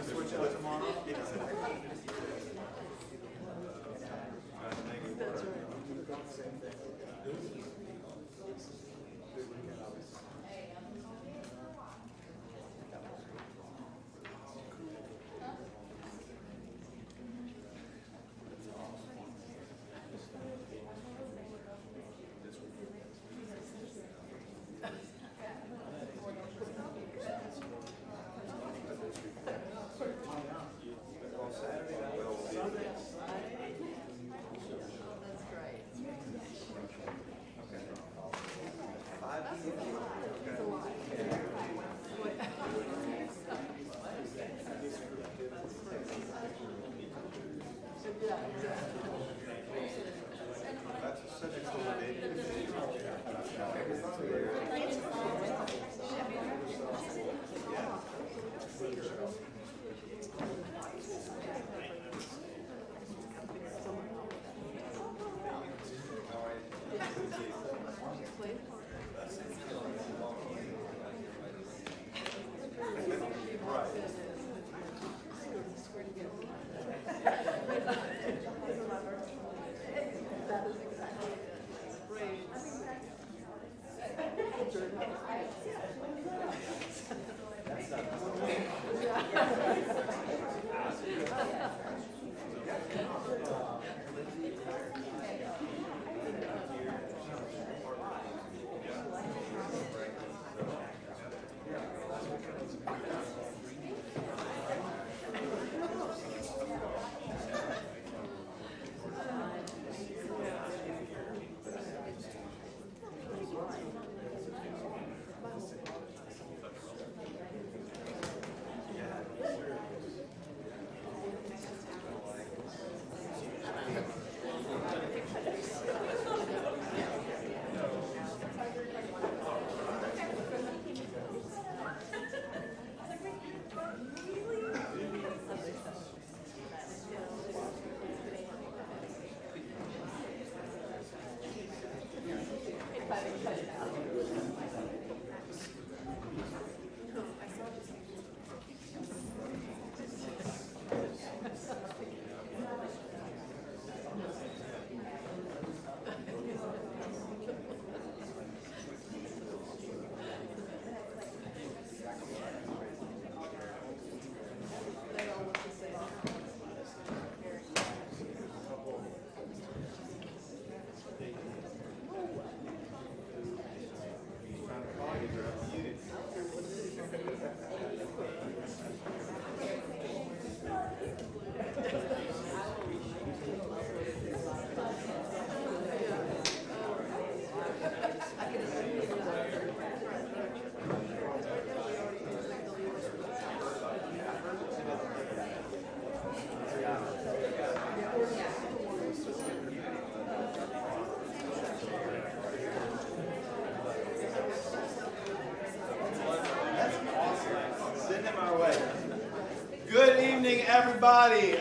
switch out tomorrow? Everybody,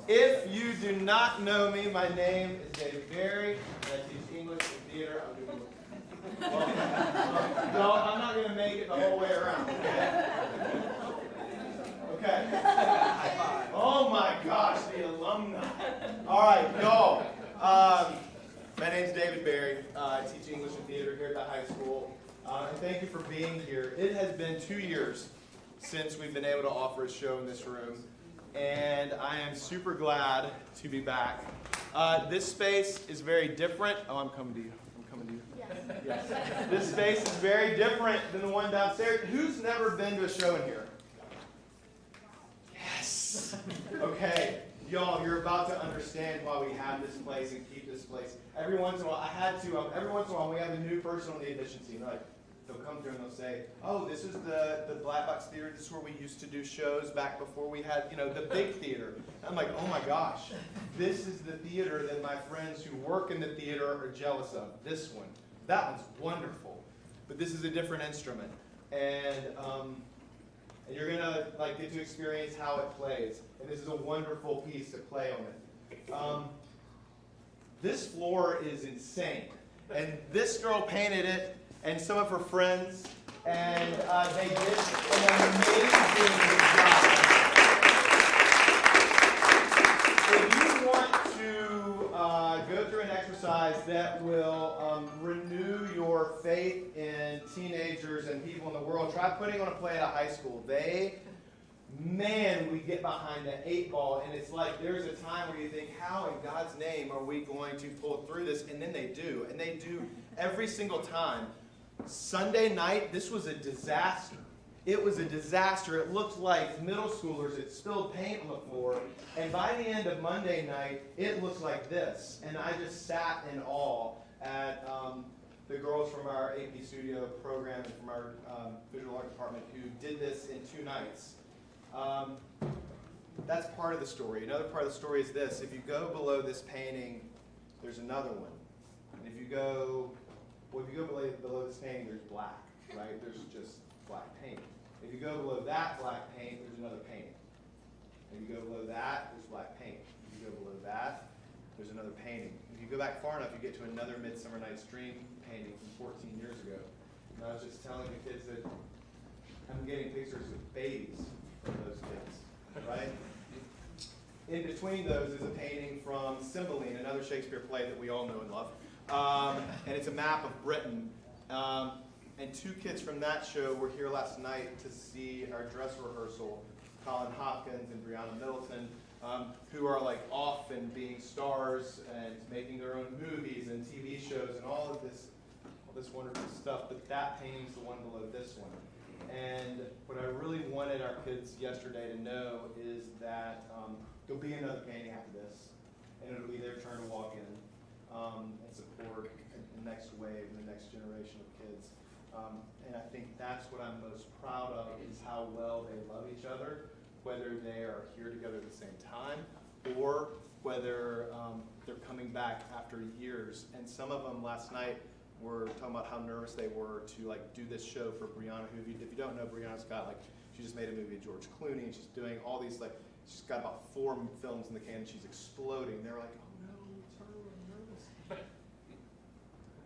if you do not know me, my name is David Berry, and I teach English and theater. No, I'm not going to make it the whole way around. Okay. Oh my gosh, the alumni. All right, y'all. My name's David Berry. I teach English and theater here at the high school. And thank you for being here. It has been 2 years since we've been able to offer a show in this room, and I am super glad to be back. This space is very different. Oh, I'm coming to you. Yes. This space is very different than the one downstairs. Who's never been to a show in here? Yes. Okay, y'all, you're about to understand why we have this place and keep this place. Every once in a while, every once in a while, we have a new person on the admission team. Like, they'll come through and they'll say, oh, this is the Black Box Theater. This is where we used to do shows back before we had, the big theater. I'm like, oh my gosh, this is the theater that my friends who work in the theater are jealous of. This one. That one's wonderful. But this is a different instrument. And you're going to get to experience how it plays. And this is a wonderful piece to play on it. This floor is insane. And this girl painted it, and some of her friends, and they did an amazing job. that will renew your faith in teenagers and people in the world. Try putting on a play at a high school. We get behind the 8 ball, and it's like there's a time where you think, how in God's name are we going to pull through this? And then they do, and they do every single time. Sunday night, this was a disaster. It was a disaster. It looked like middle schoolers had spilled paint on the floor, and by the end of Monday night, it looked like this. And I just sat in awe at the girls from our AP Studio program and from our visual art department who did this in 2 nights. That's part of the story. Another part of the story is this. If you go below this painting, there's another one. And if you go below this painting, there's black, right? There's just black paint. If you go below that black paint, there's another painting. If you go below that, there's black paint. If you go below that, there's another painting. If you go back far enough, you get to another Midsummer Night's Dream painting from 14 years ago. And I was just telling the kids that I'm getting pictures of babies from those kids, right? In between those is a painting from Cymbeline, another Shakespeare play that we all know and love. And it's a map of Britain. And 2 kids from that show were here last night to see our dress rehearsal, Colin Hopkins and Brianna Middleton, who are like off and being stars and making their own movies and TV shows and all this wonderful stuff. But that painting's the one below this one. And what I really wanted our kids yesterday to know is that there'll be another painting after this, and it'll be their turn to walk in and support the next wave and the next generation of kids. And I think that's what I'm most proud of, is how well they love each other, whether they are here together at the same time or whether they're coming back after years. And some of them last night were talking about how nervous they were to do this show for Brianna, who, if you don't know, Brianna's got she just made a movie with George Clooney, and she's doing all these she's got about 4 films in the can, and she's exploding. They're like, oh no, it's her, I'm nervous.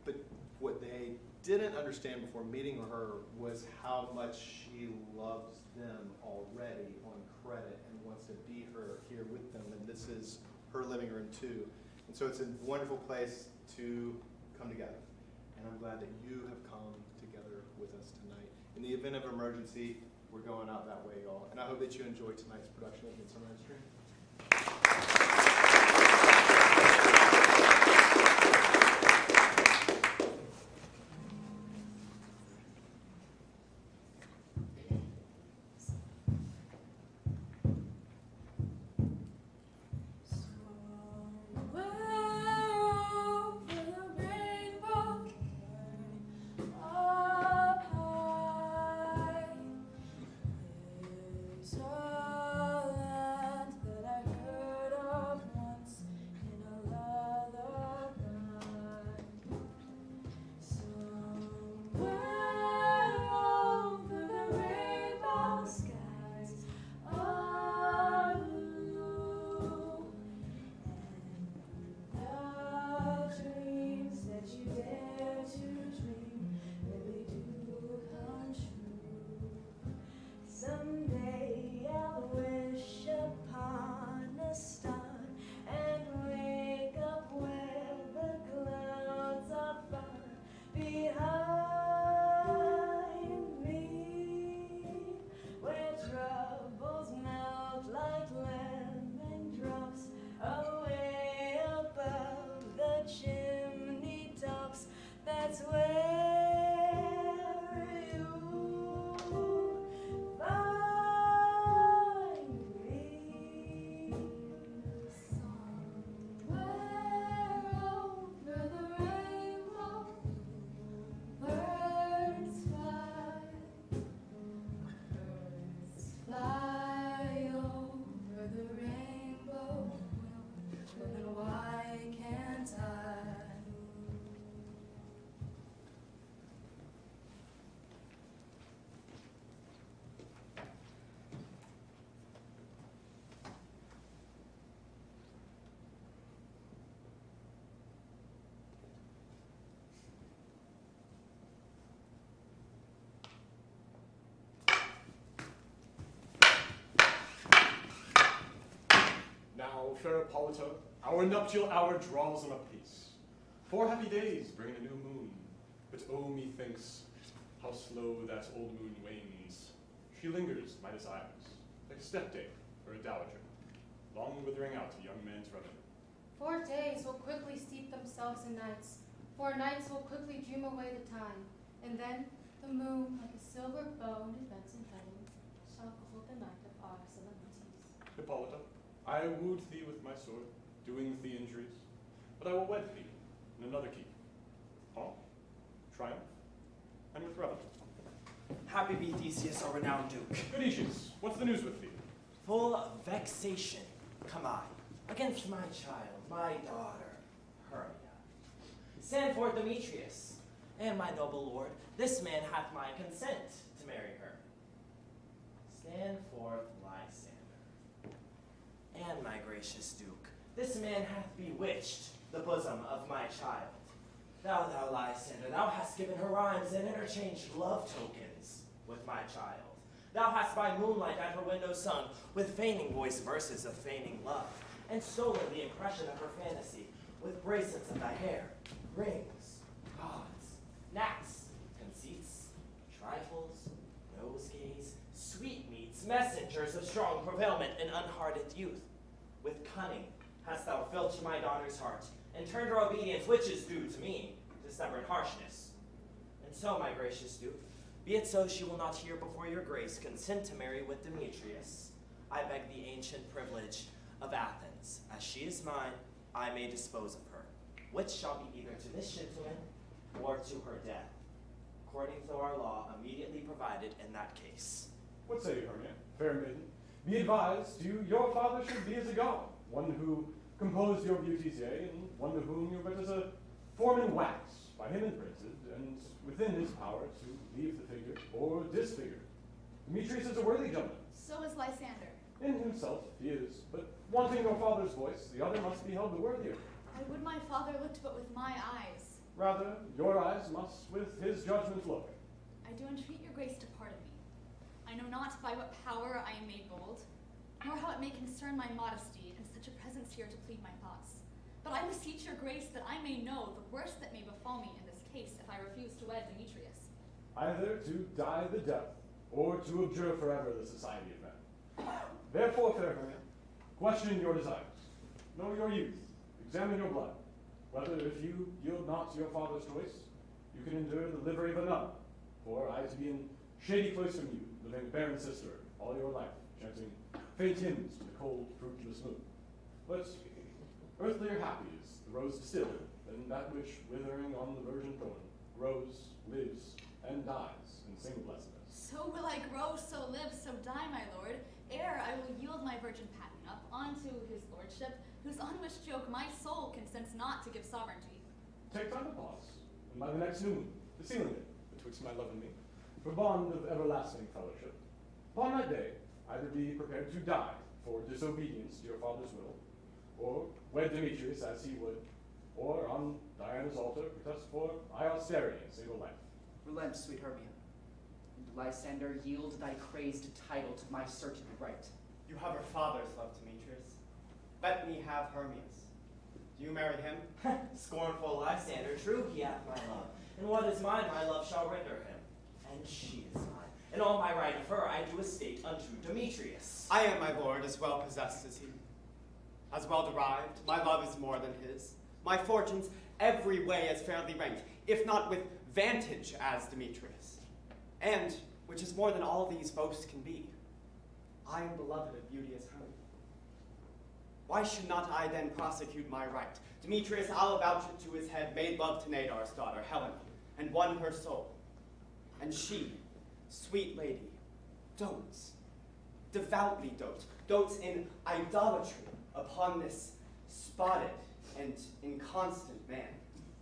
But what they didn't understand before meeting her was how much she loves them already on credit and wants to be here with them, and this is her living room too. And so it's a wonderful place to come together. And I'm glad that you have come together with us tonight. In the event of emergency, we're going out that way, y'all. And I hope that you enjoy tonight's production of Midsummer Night's Dream. Now, fair Hippolyta, our nuptial hour draws on a pace. 4 happy days bring a new moon, but oh, methinks, how slow that old moon wanes. She lingers, my desires, like a stepdame or a dowager, long withering out a young man's revenue. 4 days will quickly steep themselves in nights. 4 nights will quickly dream away the time, and then the moon, like a silver bow in advance in heaven, shall behold the night of our solemnities. Hippolyta, I wooed thee with my sword, doing thee injuries, but I will wed thee in another keep. Pomp, triumph, and with revel. Happy be Theseus, our renowned Duke. Good Aetius, what's the news with thee? Full of vexation come I against my child, my daughter, Hermia. Stand forth, Demetrius, and my noble lord, this man hath my consent to marry her. Stand forth, Lysander, and my gracious Duke, this man hath bewitched the bosom of my child. Thou, Lysander, thou hast given her rhymes and interchanged love tokens with my child. Thou hast by moonlight at her window sung, with feigning voice verses of feigning love, and stolen the impression of her fantasy, with bracelets of thy hair, rings, gauds, gnats, conceits, trifles, nosegays, sweetmeats, messengers of strong prevailment and unhearted youth. With cunning hast thou filched my daughter's heart, and turned her obedience, which is due to me, to stubborn harshness. And so, my gracious Duke, be it so she will not hear before your grace consent to marry with Demetrius. I beg the ancient privilege of Athens. As she is mine, I may dispose of her, which shall be either to this gentleman or to her death, according to our law immediately provided in that case. What say you, Hermia, fair maiden? Be advised, your father should be as a god, one who composed your beauties, yea, and one to whom you but as a form in wax, by him imprinted, and within his power to leave the figure or disfigure. Demetrius is a worthy gentleman. So is Lysander. In himself he is, but wanting your father's voice, the other must be held the worthier. I would my father looked but with my eyes. Rather, your eyes must with his judgment look. I do entreat your grace to pardon me. I know not by what power I am made bold, nor how it may concern my modesty in such a presence here to plead my thoughts. But I beseech your grace that I may know the worst that may befall me in this case if I refuse to wed Demetrius. Either to die the death, or to abjure forever the society of men. Therefore, fair Hermia, question your desires, know your youth, examine your blood, whether if you yield not to your father's choice, you can endure the livery of a nun, for I to be in shady place from you, living barren sister all your life, chanting faint hymns to the cold, fruitless moon. But earthlier happy is the rose distilled, than that which, withering on the virgin thorn, grows, lives, and dies in single blessedness. So will I grow, so live, so die, my lord, ere I will yield my virgin patent up unto his lordship, whose unwished yoke my soul consents not to give sovereignty. Take time to pause, and by the next new moon, the sealing it, betwixt my love and me, for bond of everlasting fellowship. Upon that day, either be prepared to die for disobedience to your father's will, or wed Demetrius as he would, or on Diana's altar protest for high austerity and single life. Relent, sweet Hermia, and Lysander, yield thy crazed title to my certain right. You have her father's love, Demetrius. Let me have Hermia's. Do you marry him? Scornful Lysander, true he hath my love, and what is mine my love shall render him. And she is mine, and all my right of her I do estate unto Demetrius. I am, my lord, as well possessed as he. As well derived, my love is more than his. My fortunes every way as fairly ranked, if not with vantage as Demetrius. And, which is more than all these boasts can be, I am beloved of beauty as Hermia. Why should not I then prosecute my right? Demetrius, I'll avouch it to his head, made love to Nadar's daughter, Helena, and won her soul. And she, sweet lady, dotes, devoutly dotes in idolatry upon this spotted and inconstant man.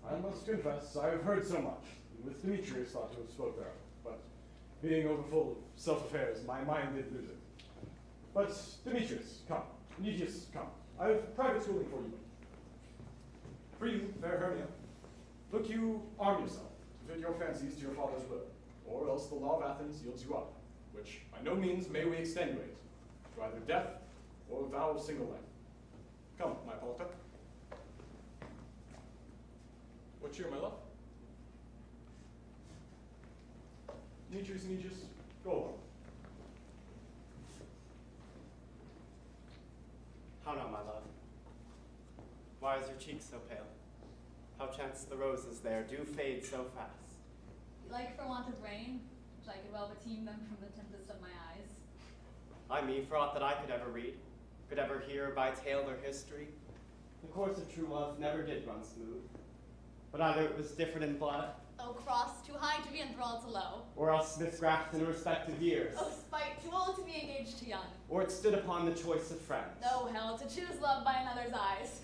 I must confess, I have heard so much, and with Demetrius thought to have spoke thereof, but being overfull of self-affairs, my mind did lose it. But Demetrius, come. Aetius, come. I have private schooling for you. For you, fair Hermia, look you arm yourself to fit your fancies to your father's will, or else the law of Athens yields you up, which by no means may we extenuate, to either death or vow of single life. Come, my Hippolyta. What cheer, my love? Demetrius and Aegis, go along. How now, my love? Why is your cheek so pale? How chance the roses there do fade so fast? Like for want of rain, which I could well beteem them from the tempest of my eyes. I me for aught that I could ever read, could ever hear by tale or history. The course of true love never did run smooth, but either it was different in blood, Oh, cross, too high to be enthralled to low. or else misgrasped in respective years, Oh, spite, too old to be engaged too young. or it stood upon the choice of friends. No hell, to choose love by another's eyes.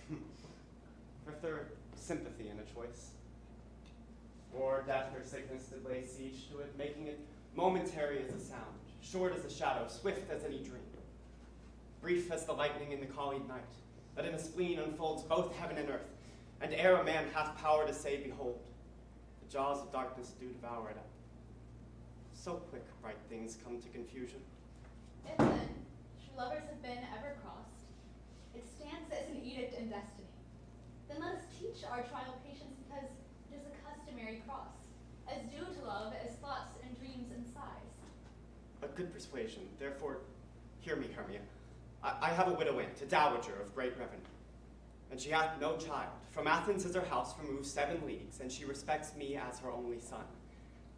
Or if there sympathy in a choice, or death or sickness did lay siege to it, making it momentary as a sound, short as a shadow, swift as any dream, brief as the lightning in the collied night, that in a spleen unfolds both heaven and earth, and ere a man hath power to say, behold, the jaws of darkness do devour it up. So quick bright things come to confusion. If then, true lovers have been ever crossed, it stands as an edict in destiny. Then let us teach our trial patience because it is a customary cross, as due to love as thoughts and dreams and sighs. A good persuasion, therefore, hear me, Hermia. I have a widow aunt, a dowager of great revenue, and she hath no child. From Athens is her house removed 7 leagues, and she respects me as her only son.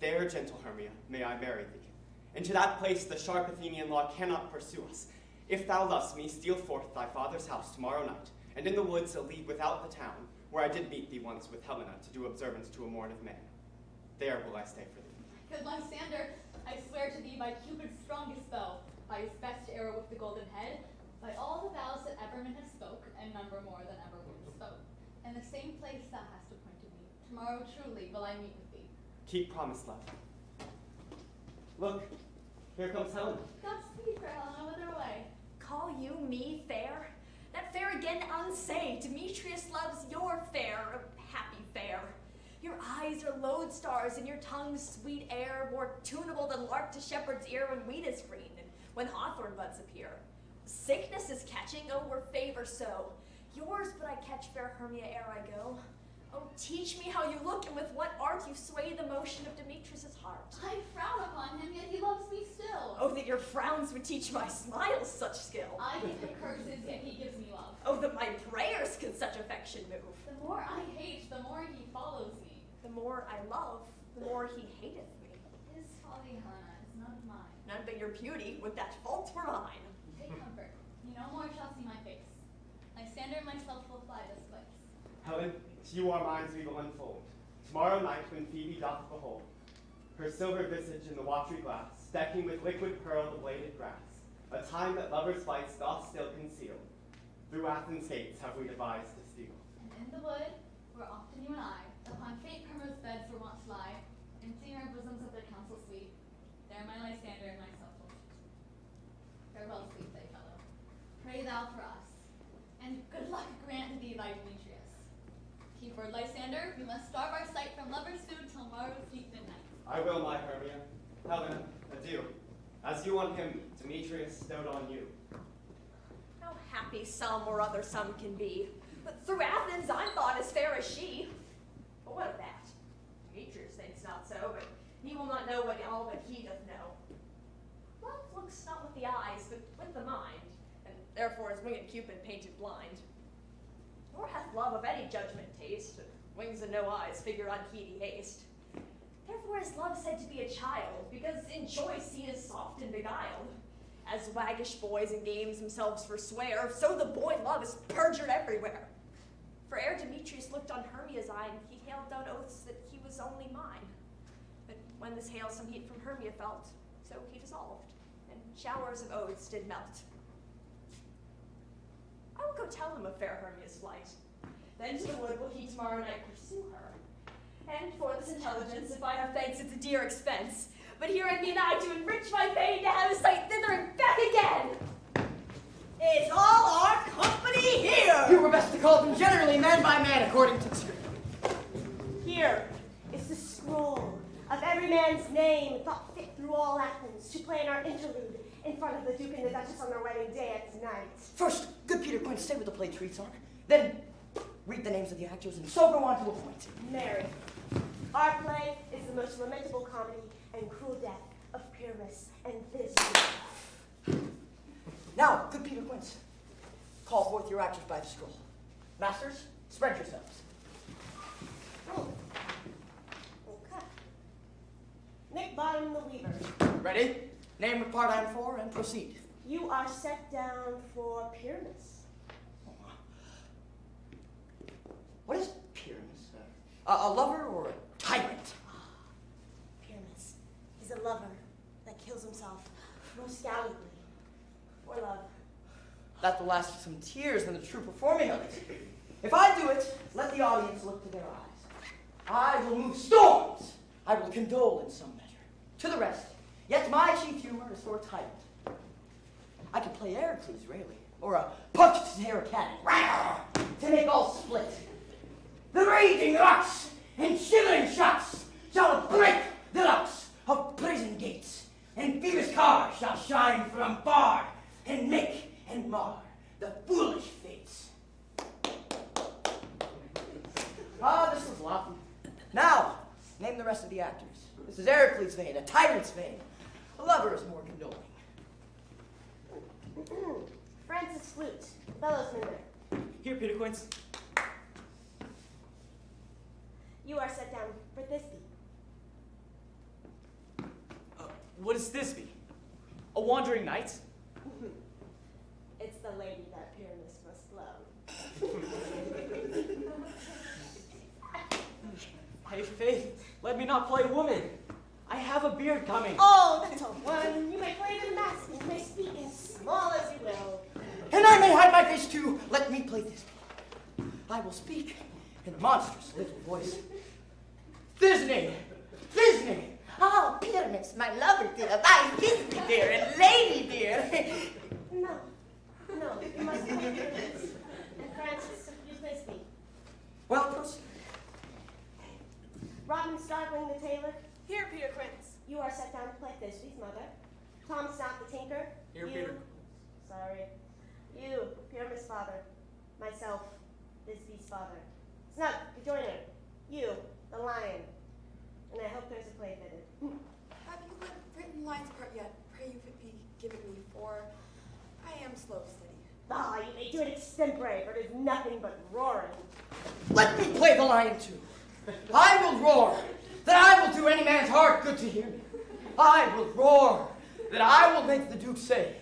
There, gentle Hermia, may I marry thee. Into that place the sharp Athenian law cannot pursue us. If thou lovest me, steal forth thy father's house tomorrow night, and in the woods a league without the town, where I did meet thee once with Helena to do observance to a morn of May. There will I stay for thee. Good Lysander, I swear to thee by Cupid's strongest bow, by his best arrow with the golden head, by all the vows that ever men have spoke, and number more than ever women spoke. In the same place thou hast appointed me, tomorrow truly will I meet with thee. Keep promise, love. Look, here comes Helena. Godspeed, fair Helena, whither away? Call you me fair? That fair again unsay. Demetrius loves your fair, happy fair. Your eyes are lodestars, and your tongue's sweet air, more tunable than lark to shepherd's ear when wheat is green, and when hawthorn buds appear. Sickness is catching, oh, were favor so. Yours but I catch, fair Hermia, ere I go. Oh, teach me how you look, and with what art you sway the motion of Demetrius' heart. I frown upon him, yet he loves me still. Oh, that your frowns would teach my smiles such skill. I give him curses, yet he gives me love. Oh, that my prayers can such affection move. The more I hate, the more he follows me. The more I love, the more he hateth me. His folly, Helena, is none of mine. None but your beauty, would that fault were mine. Take comfort, you no more shall see my face. Lysander and myself will fly this place. Helen, to you our minds we will unfold. Tomorrow night when Phoebe doth behold her silver visage in the watery glass, decking with liquid pearl the bladed grass, a time that lovers' flights doth still conceal, through Athens' gates have we devised to steal. And in the wood, where often you and I, upon faint primrose beds were wont to lie, emptying our bosoms of their counsel sweet, there my Lysander and myself will meet. Farewell, sweet playfellow. Pray thou for us, and good luck grant to thee thy Demetrius. Keep word, Lysander, we must starve our sight from lovers' food till morrow's deep midnight. I will, my Hermia. Helena, adieu. As you on him, Demetrius stowed on you. How happy some or other some can be, but through Athens I'm thought as fair as she. But what of that? Demetrius thinks not so, but he will not know all that he doth know. Love looks not with the eyes, but with the mind, and therefore is winged Cupid painted blind. Nor hath love of any judgment taste, wings and no eyes figure unheedy haste. Therefore is love said to be a child, because in choice he is soft and beguiled. As waggish boys in games themselves forswear, so the boy love is perjured everywhere. For ere Demetrius looked on Hermia's eye, he hailed down oaths that he was only mine. But when this hail some heat from Hermia felt, so he dissolved, and showers of oaths did melt. I will go tell him of fair Hermia's flight. Then to the wood will he tomorrow night pursue her. And for this intelligence, if I have thanks, it's a dear expense. But here I mean I to enrich my fame, to have a sight thither and back again. It's all our company here. You were best to call them generally man by man according to the script. Here is the scroll of every man's name thought fit through all Athens to plan our interlude in front of the Duke and the Duchess on their wedding day at night. First, good Peter, go and say what the play treats on. Then, read the names of the actors, and so go on to a point. Mary. Our play is the most lamentable comedy and cruel death of Pyramus and Thisbe. Now, good Peter Quince, call forth your actors by the scroll. Masters, spread yourselves. Oh. Okay. Nick Bottom the Weaver. Ready? Name the part I'm for and proceed. You are set down for Pyramus. What is Pyramus? A lover or a tyrant? Pyramus is a lover that kills himself most gallantly for love. That will last for some tears than the true performing of it. If I do it, let the audience look to their eyes. I will move storms. I will condole in some measure. To the rest, yet my chief humor is for a tyrant. I could play Heracles, really, or a punch-to-tear cannon, to make all split. The raging ox and shivering shots shall break the locks of prison gates, and Phoebus' car shall shine from far and make and mar the foolish fates. Ah, this was lofty. Now, name the rest of the actors. This is Heracles' vein, a tyrant's vein. A lover is more condoling. Francis Flute, bellows mender. Here, Peter Quince. You are set down for Thisbe. What is Thisbe? A wandering knight? It's the lady that Pyramus must love. Hey, Faith, let me not play woman. I have a beard coming. Oh, little one, you may play the mask, and you may speak as small as you will. And I may hide my face too. Let me play Thisbe. I will speak in a monstrous little voice. Thisbe! Thisbe! Oh, Pyramus, my lover dear, my Thisbe dear, and lady dear. No, you must play Pyramus. And Francis, you play Thisbe. Well, proceed. Robin Starveling the tailor, Here, Peter Quince. you are set down to play Thisbe's mother. Tom Stout the tinker, Here, you. Peter. Sorry. You, Pyramus' father. Myself, Thisbe's father. Snug, the joiner. You, the lion. And I hope there's a play fitted. Have you written lines part yet? Pray you could be given me, for I am slow steady. Ah, you may do it extempore, for it is nothing but roaring. Let me play the lion too. I will roar that I will do any man's heart good to hear me. I will roar that I will make the Duke say,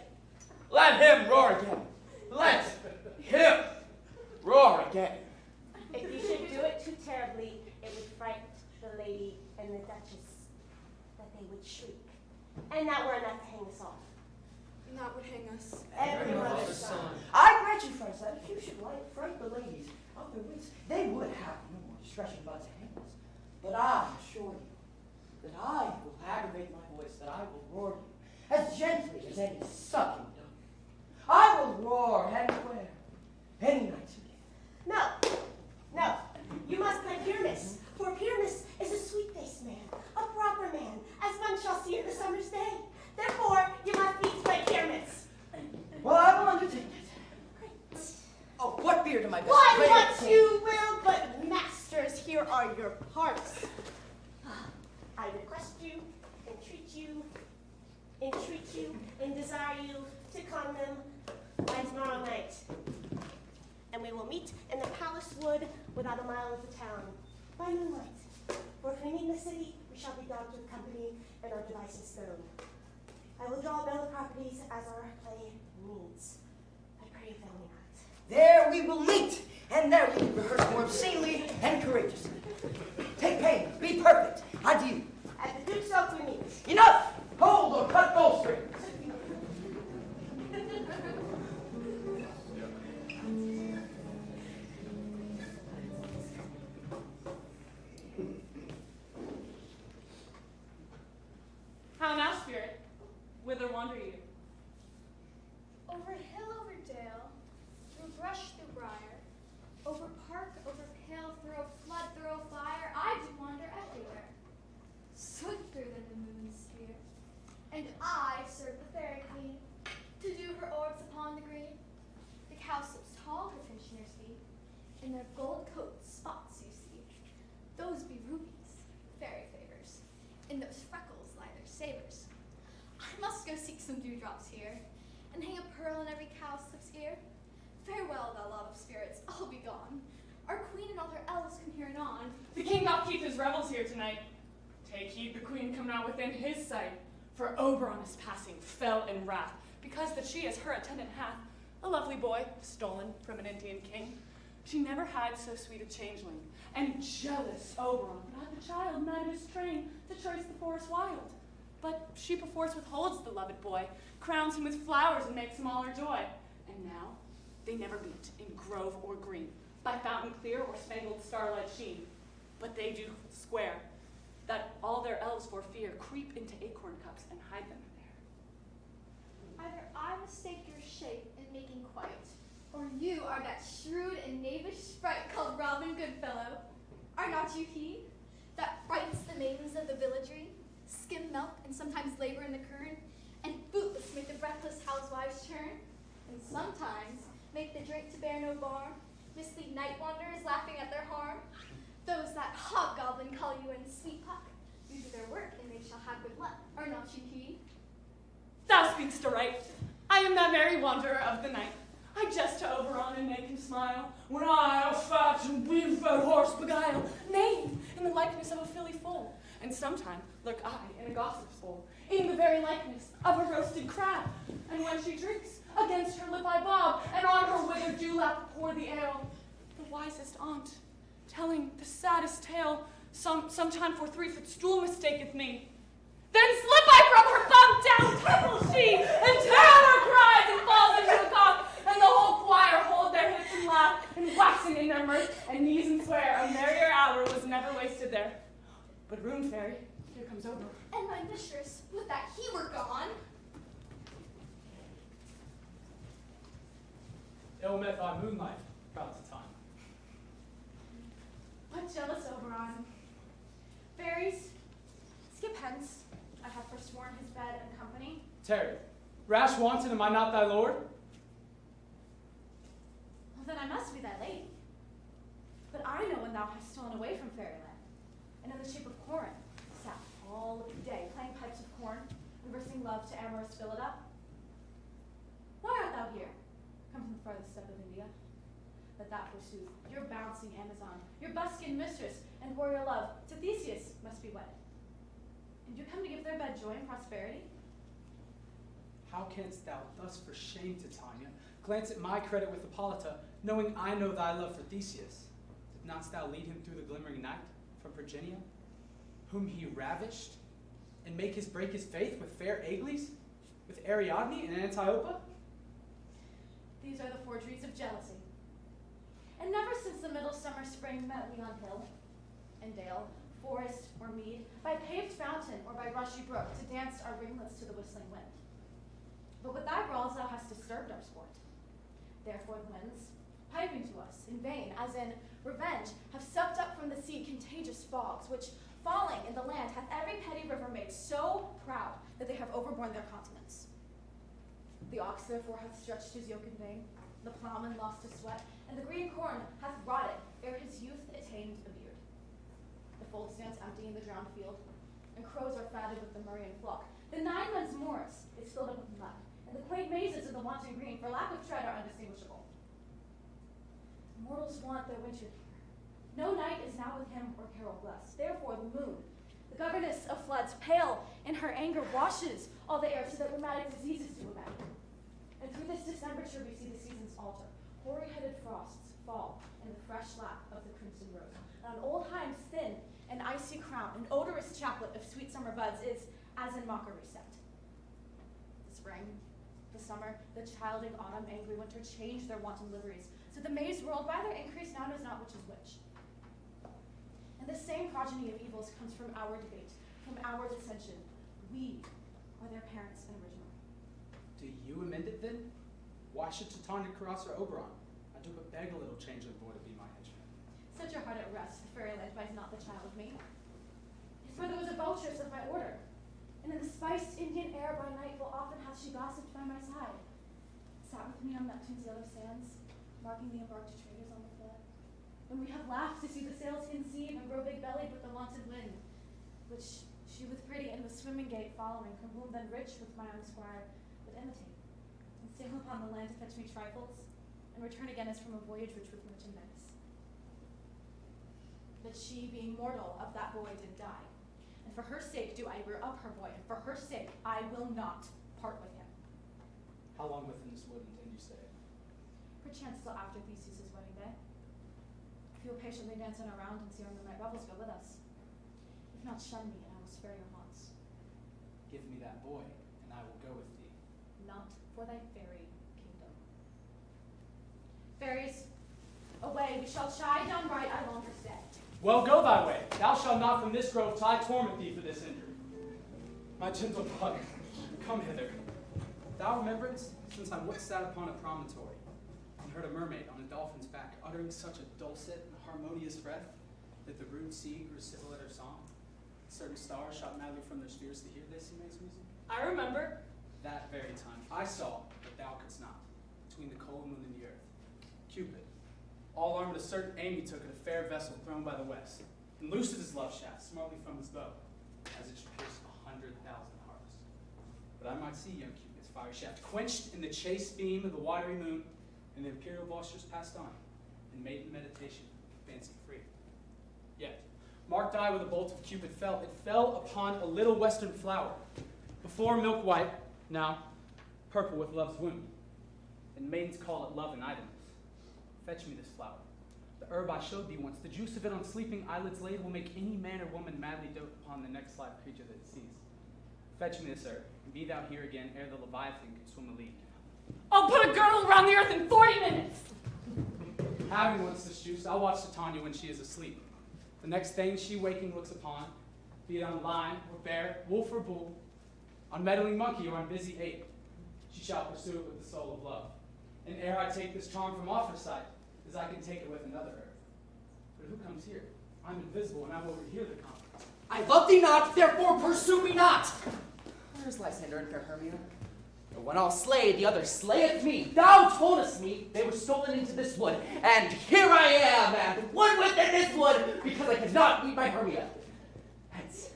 let him roar again. Let him roar again. If you should do it too terribly, it would frighten the lady and the duchess, that they would shriek. And that were enough to hang us off. And that would hang us. Every mother's son. I grant you, friends, that if you should frighten the ladies of their wits, they would have no more discretion but to hang us. But I assure you that I will aggravate my voice, that I will roar you as gently as any sucking dove. I will roar and swear any night again. No, you must play Pyramus, for Pyramus is a sweet-faced man, a proper man, as one shall see in the summer's day. Therefore, you must needs play Pyramus. Well, I will undertake it. Great. Oh, what beard am I best Why, playing what at? you will, but masters, here are your parts. I request you, entreat you, and desire you to come them by tomorrow night. And we will meet in the palace wood without a mile of the town, by moonlight. For if we meet in the city, we shall be dogged with company and our devices stone. I will draw a bill of properties as our play needs. I pray you fail me not. There we will meet, and there we will rehearse more obscenely and courageously. Take pain, be perfect, adieu. At the Duke's Oak we meet. Enough! Hold or cut bowstrings. How now, spirit? Whither wander you? Over hill, over dale, through brush, through briar, over park, over pale, through flood, through fire, I do wander everywhere. Swifter than the moon's sphere, and I serve the fairy queen, to do her orbs upon the green. The cowslips tall her pensioners feet, In their gold coats, spots you see. Those be rubies, fairy favors. In those freckles lie their sabers. I must go seek some dewdrops here, and hang a pearl in every cowslip's ear. Farewell, thou lot of spirits, I'll be gone. Our queen and all her elves come here anon. The king doth keep his revels here tonight. Take heed the queen come not within his sight, for Oberon is passing, fell in wrath, because that she as her attendant hath a lovely boy, stolen from an Indian king. She never had so sweet a changeling, and jealous Oberon would have the child knight his train to choice the forest wild. But she perforce withholds the loved boy, crowns him with flowers and makes him all her joy. And now they never meet in grove or green, by fountain clear or spangled starlight sheen. But they do swear that all their elves for fear creep into acorn cups and hide them there. Either I mistake your shape in making quiet, or you are that shrewd and knavish sprite called Robin Goodfellow. Are not you he, that frightens the maidens of the villagery, skim milk and sometimes labor in the current, and bootless make the breathless housewives churn, and sometimes make the drink to bear no bar, mislead night wanderers laughing at their harm? Those that hobgoblin call you in sweet puck, you do their work and they shall have good luck. Are not you he? Thou speak'st aright. I am that merry wanderer of the night. I jest to Oberon and make him smile, when I a fat and beef-fed horse beguile, nay, in the likeness of a filly foal, and sometime lurk I in a gossip's bowl, in the very likeness of a roasted crab, and when she drinks, against her lip I bob, and on her withered dewlap pour the ale. The wisest aunt, telling the saddest tale, sometime for 3-foot stool mistaketh me. Then slip I from her bunk, down tumbles she, and terror cries and falls into the cock, and the whole choir hold their hips and laugh, and waxing in their mirth, and knees and swear a merrier hour was never wasted there. But room fairy, here comes Oberon. And my mistress, would that he were gone. Ill met thy moonlight, about the time. What jealous Oberon? Fairies, skip hence. I have forsworn his bed and company. Tarry, rash wanton, am I not thy lord? Well, then I must be thy lady. But I know when thou hast stolen away from fairyland, and in the shape of corn, sat all of the day playing pipes of corn, and versing love to amorous Phillida. Why art thou here, come from the farthest step of India? But that, forsooth, your bouncing Amazon, your buskin mistress, and warrior love, to Theseus must be wed. And you come to give their bed joy and prosperity? How canst thou thus for shame, Titania, glance at my credit with Hippolyta, knowing I know thy love for Theseus? Did not thou lead him through the glimmering night from Virginia, whom he ravished, and make his break his faith with fair Agles, with Ariadne and Antiopa? These are the forgeries of jealousy. And never since the middle summer spring met we on hill and dale, forest or mead, by paved fountain or by rushy brook, to dance our ringlets to the whistling wind. But with thy brawls thou hast disturbed our sport. Therefore the winds, piping to us in vain, as in revenge, have sucked up from the sea contagious fogs, which, falling in the land, hath every petty river made so proud that they have overborne their continents. The ox therefore hath stretched his yoke in vain, the plowman lost his sweat, and the green corn hath rotted ere his youth attained a beard. The fold stands empty in the drowned field, and crows are fatted with the murrian flock. The 9 men's moors is filled up with mud, and the quaint mazes of the wanton green for lack of tread are undistinguishable. Mortals want their winter here. No night is now with him or carol blessed. Therefore the moon, the governess of floods, pale in her anger, washes all the air so that rheumatic diseases do abound. And through this distembrature we see the seasons alter. Hoary-headed frosts fall in the fresh lap of the crimson rose. And on old Hime's thin and icy crown, an odorous chaplet of sweet summer buds is as in mockery set. The spring, the summer, the childing autumn, angry winter change their wanton liveries. So the maize world by their increase now knows not which is which. And the same progeny of evils comes from our debate, from our dissension. We are their parents and original. Do you amend it then? Why should Titania caress or Oberon? I do but beg a little changeling boy to be my henchman. Set your heart at rest, the fairyland buys not the child of me. His mother was a vulturess of my order, and in the spiced Indian air by nightfall often hath she gossiped by my side, sat with me on Neptune's yellow sands, marking the embarked traders on the flood. when we have laughed to see the sails conceive and grow big-bellied with the wonted wind, which she with pretty in the swimming gate following, her womb then rich with my own squire would imitate, and sail upon the land to fetch me trifles, and return again as from a voyage rich with merchandise. But she, being mortal, of that boy did die, and for her sake do I rear up her boy, and for her sake I will not part with him. How long within this wood intend you stay? Perchance till after Theseus' wedding day. If you will patiently dance in a round and see our midnight revels, go with us. If not, shun me, and I will spare your haunts. Give me that boy, and I will go with thee. Not for thy fairy kingdom. Fairies, away, we shall chide down right, I longer stay. Well, go thy way. Thou shalt not from this grove till I torment thee for this injury. My gentle bud, come hither. Thou rememberest, since I once sat upon a promontory, and heard a mermaid on a dolphin's back uttering such a dulcet and harmonious breath, that the rude sea grew civil at her song. Certain stars shot madly from their spheres to hear this immense music. I remember. That very time I saw, but thou couldst not, between the cold moon and the earth, Cupid, all armed, a certain aim he took at a fair vessel thrown by the west, and loosed his love shaft smartly from his bow, as it should pierce 100,000 hearts. But I might see young Cupid's fiery shaft quenched in the chaste beam of the watery moon, and the imperial vultures passed on, in maiden meditation, fancy free. Yet, marked I where the bolt of Cupid fell, it fell upon a little western flower, before milk white, now purple with love's wound, and maidens call it love in idleness. Fetch me this flower. The herb I showed thee once, the juice of it on sleeping eyelids laid will make any man or woman madly dote upon the next live creature that it sees. Fetch me this herb, and be thou here again ere the Leviathan can swim a league. I'll put a girdle around the earth in 40 minutes. Having once this juice, I'll watch Titania when she is asleep. The next thing she waking looks upon, be it on lion or bear, wolf or bull, on meddling monkey or on busy ape, she shall pursue it with the soul of love. And ere I take this charm from off her sight, as I can take it with another herb. But who comes here? I'm invisible, and I will overhear the conference. I love thee not, therefore pursue me not. Where is Lysander and fair Hermia? The one I'll slay, the other slayeth me. Thou toldest me they were stolen into this wood, and here I am, and one within this wood, because I cannot meet my Hermia. Hence,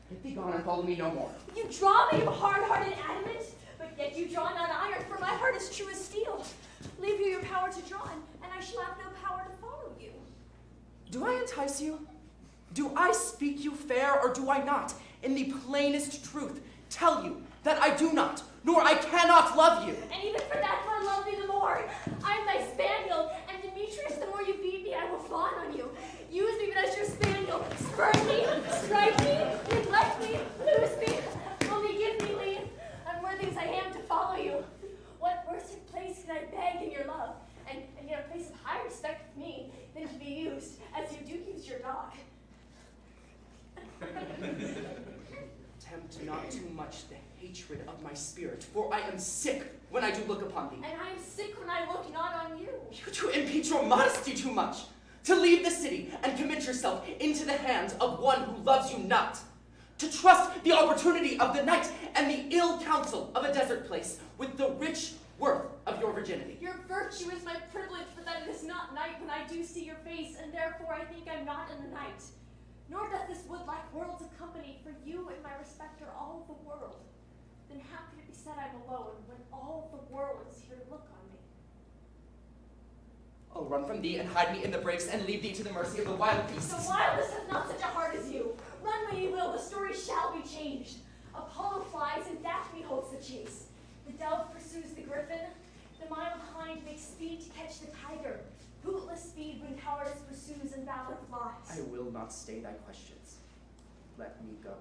get thee gone and follow me no more. You draw me of hard-hearted adamant, but yet you draw not iron, for my heart is true as steel. Leave you your power to draw, and I shall have no power to follow you. Do I entice you? Do I speak you fair, or do I not, in the plainest truth, tell you that I do not, nor I cannot love you? And even for that, I love thee the more. I'm thy spaniel, and Demetrius, the more you feed me, I will fawn on you. Use me but as your spaniel. Spurn me, strike me, neglect me, lose me. Only give me leave, unworthy as I am to follow you. What worse place can I beg in your love, and yet a place of higher respect with me than to be used as you do use your dog? Tempt not too much the hatred of my spirit, for I am sick when I do look upon thee. And I am sick when I look not on you. You do impeach your modesty too much, to leave the city and commit yourself into the hands of one who loves you not, to trust the opportunity of the night and the ill counsel of a desert place with the rich worth of your virginity. Your virtue is my privilege, but that it is not night when I do see your face, and therefore I think I'm not in the night. Nor doth this wood lack worlds of company, for you and my respect are all the world. Then how could it be said I'm alone, when all the world is here to look on me? I'll run from thee and hide me in the brakes and leave thee to the mercy of the wild beasts. The wildest has not such a heart as you. Run when you will, the story shall be changed. Apollo flies and Daphne holds the chase. The dove pursues the griffin. The mild hind makes speed to catch the tiger. Bootless speed when cowardice pursues and valor flies. I will not stay thy questions. Let me go.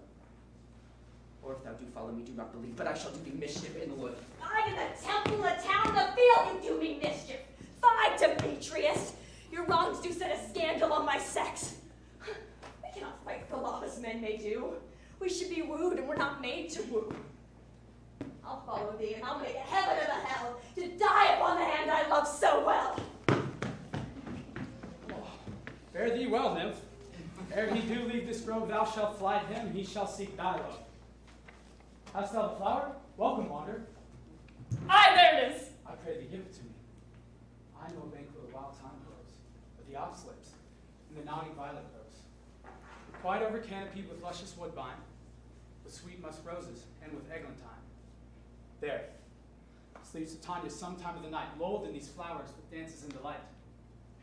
Or if thou do follow me, do not believe, but I shall do thee mischief in the wood. I in the temple, the town, the field, you do me mischief. Fie, Demetrius! Your wrongs do set a scandal on my sex. We cannot fight with the lawless men may do. We should be wooed, and we're not made to woo. I'll follow thee, and I'll make a heaven of a hell to die upon the hand I love so well. Fare thee well, nymph. Ere he do leave this grove, thou shalt fly to him, and he shall seek thy love. Hast thou the flower? Welcome, wanderer. Aye, there it is. I pray thee give it to me. I know a bank where the wild thyme grows, but the ox lips, nodding violet grows. Quite over canopied with luscious woodbine, with sweet musk roses, and with eglantine. There sleeps Titania some time of the night, lulled in these flowers with dances and delight.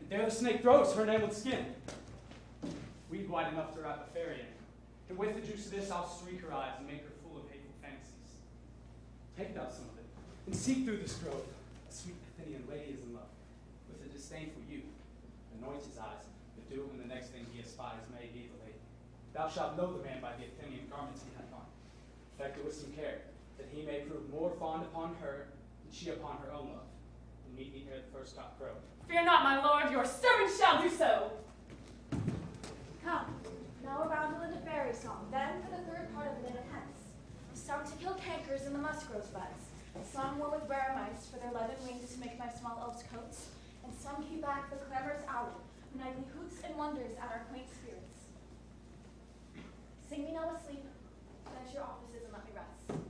And there the snake throws her enameled skin, weed white enough to wrap a fairy in. And with the juice of this, I'll streak her eyes and make her full of hateful fantasies. Take thou some of it, and seek through this grove. A sweet Athenian lady is in love, with a disdainful youth. Anoint his eyes, but do it when the next thing he espies may be the lady. Thou shalt know the man by the Athenian garments he hath on. Effect it with some care, that he may prove more fond upon her than she upon her own love. And meet me ere the first cock crow. Fear not, my lord, your servant shall do so. Come, now a roundel and a fairy song. Then for the third part of it and hence. Some to kill cankers in the musk rose buds. Some were with rare mice for their leathern wings to make my small elves' coats. And some keep back the clamorous owl, who nightly hoots and wonders at our quaint spirits. Sing me now asleep, finish your offices and let me rest.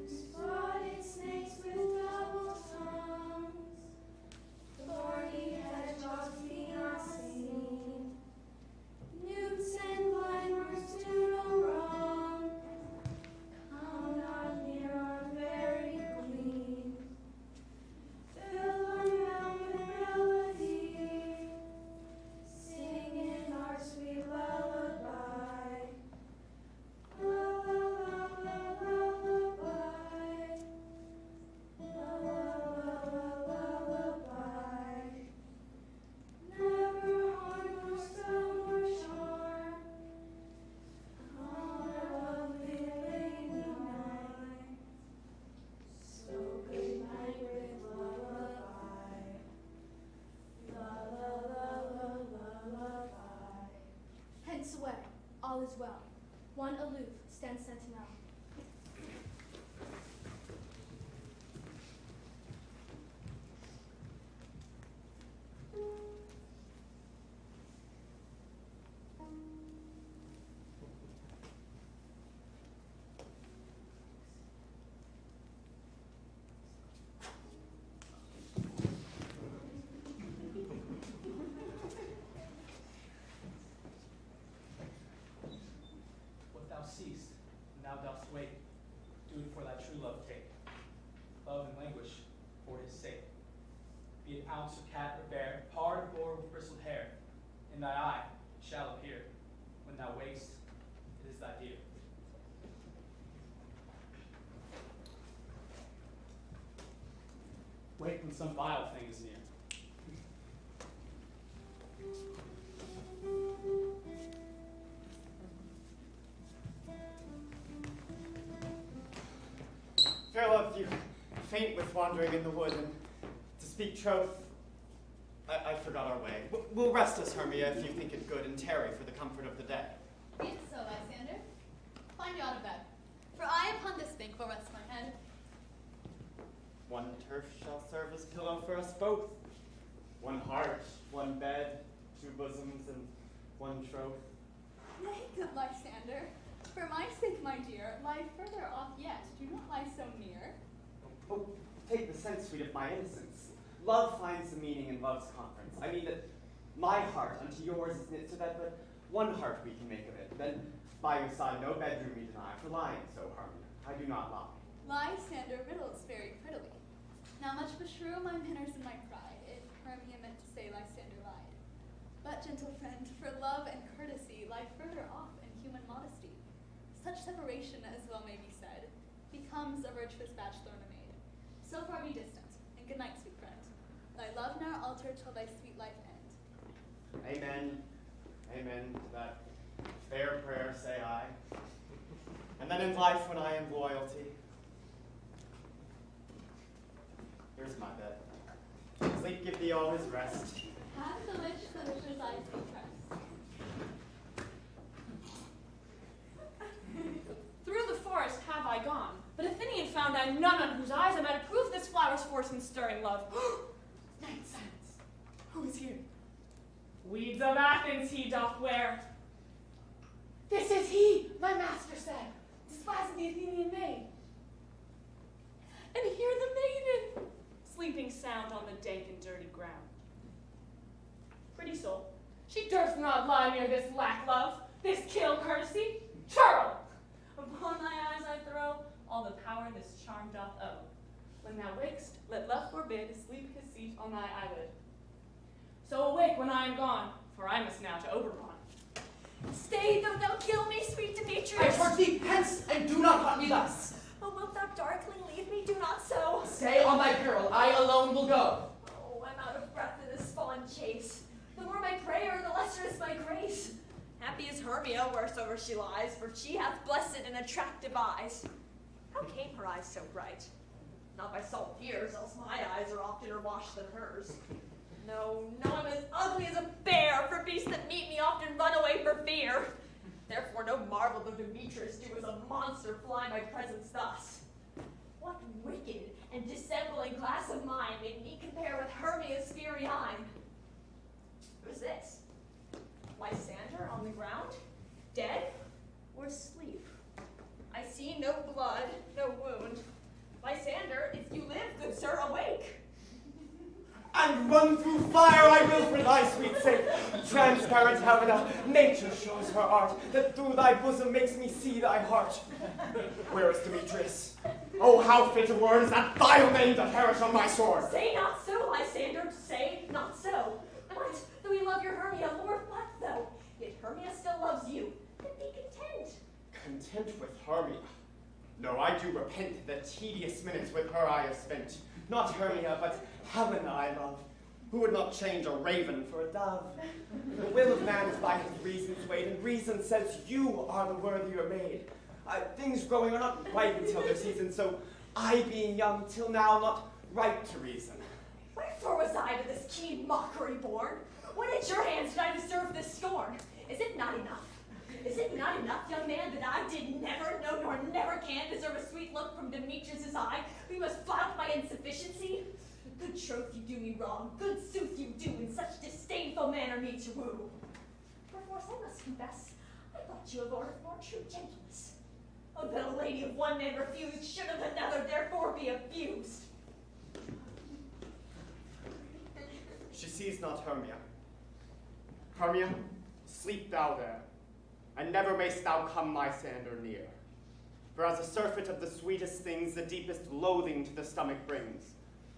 Spotted snakes with double tongues, thorny hedgehogs be not seen. Newts and blindworms do no wrong, come not near our very queen. Fill our mouth with melody, sing in our sweet lullaby. Never harm nor spell nor charm, calm our lovely lady night. So good night with lullaby, lullaby. Hence away, all is well. One aloof stands sentinel. What thou seest, and thou dost wait, do it for thy true love take. Love and languish for his sake. Be it ounce of cat or bear, pard or boar with bristled hair, in thy eye it shall appear. When thou wakest, it is thy dear. Wake when some vile thing is near. Fair love, you faint with wandering in the wood, and to speak troth, I forgot our way. We'll rest us, Hermia, if you think it good, and tarry for the comfort of the day. Be it so, Lysander. Find you out of bed, for I upon this bank will rest my head. One turf shall serve as pillow for us both. One heart, one bed, two bosoms, and one troth. Nay, good Lysander, for my sake, my dear, lie further off yet. Do not lie so near. Oh, take the sense, sweet, of my innocence. Love finds the meaning in love's conference. I mean that my heart unto yours is knit, so that but one heart we can make of it. Then by your side no bedroom we deny, for lying so, Hermia, I do not lie. Lysander riddles very prettily. Now much beshrew my manners and my pride, if Hermia meant to say Lysander lied. But, gentle friend, for love and courtesy lie further off in human modesty. Such separation, as well may be said, becomes a virtuous bachelor and a maid. So far be distant, and good night, sweet friend. Thy love ne'er alter till thy sweet life end. Amen. Amen to that fair prayer, say I. And then in life when I am loyalty. Here's my bed. Sleep give thee all his rest. Hath the wisher's eyes be pressed. Through the forest have I gone, but Athenian found I none on whose eyes I might approve this flower's force in stirring love. Night silence. Who is here? Weeds of Athens he doth wear. This is he, my master said. splash of the Athenian maid. And hear the maiden sleeping sound on the dank and dirty ground. Pretty soul, she durst not lie near this lack love, this kill courtesy. Churl! Upon thy eyes I throw all the power this charm doth owe. When thou wakest, let love forbid sleep his seat on thy eyelid. So awake when I am gone, for I must now to Oberon. Stay, though thou kill me, sweet Demetrius. I charge thee, hence, and do not haunt me thus. Oh, wilt thou darkling leave me? Do not so. Stay on thy peril, I alone will go. Oh, I'm out of breath in this fond chase. The more my prayer, the lesser is my grace. Happy is Hermia, wheresoever she lies, for she hath blessed and attractive eyes. How came her eyes so bright? Not by salt tears, else my eyes are oftener washed than hers. No, I'm as ugly as a bear, for beasts that meet me often run away for fear. Therefore no marvel though Demetrius do as a monster fly my presence thus. What wicked and dissembling glass of mine made me compare with Hermia's fiery eye? Who's this? Lysander on the ground? Dead? Or asleep? I see no blood, no wound. Lysander, if you live, good sir, awake. And run through fire I will for thy sweet sake. Transparent Helena, nature shows her art, that through thy bosom makes me see thy heart. Where is Demetrius? Oh, how fit a word is that vile name to perish on my sword. Say not so, Lysander, say not so. What, though you love your Hermia, Lord, what though? Yet Hermia still loves you, then be content. Content with Hermia? No, I do repent the tedious minutes with her I have spent. Not Hermia, but Helena I love, who would not change a raven for a dove. The will of man is by his reason's weight, and reason says you are the worthier maid. Things growing are not right until their season, so I being young till now not right to reason. Wherefore was I to this keen mockery born? When at your hands did I deserve this scorn? Is it not enough? Is it not enough, young man, that I did never, no, nor never can deserve a sweet look from Demetrius' eye? We must flout my insufficiency? Good troth you do me wrong, good sooth you do, in such disdainful manner me to woo. Perforce I must confess, I thought you of order more true gentleness. Oh, that a lady of one man refused, should of another therefore be abused. She sees not Hermia. Hermia, sleep thou there, and never mayst thou come Lysander near. For as a surfeit of the sweetest things, the deepest loathing to the stomach brings.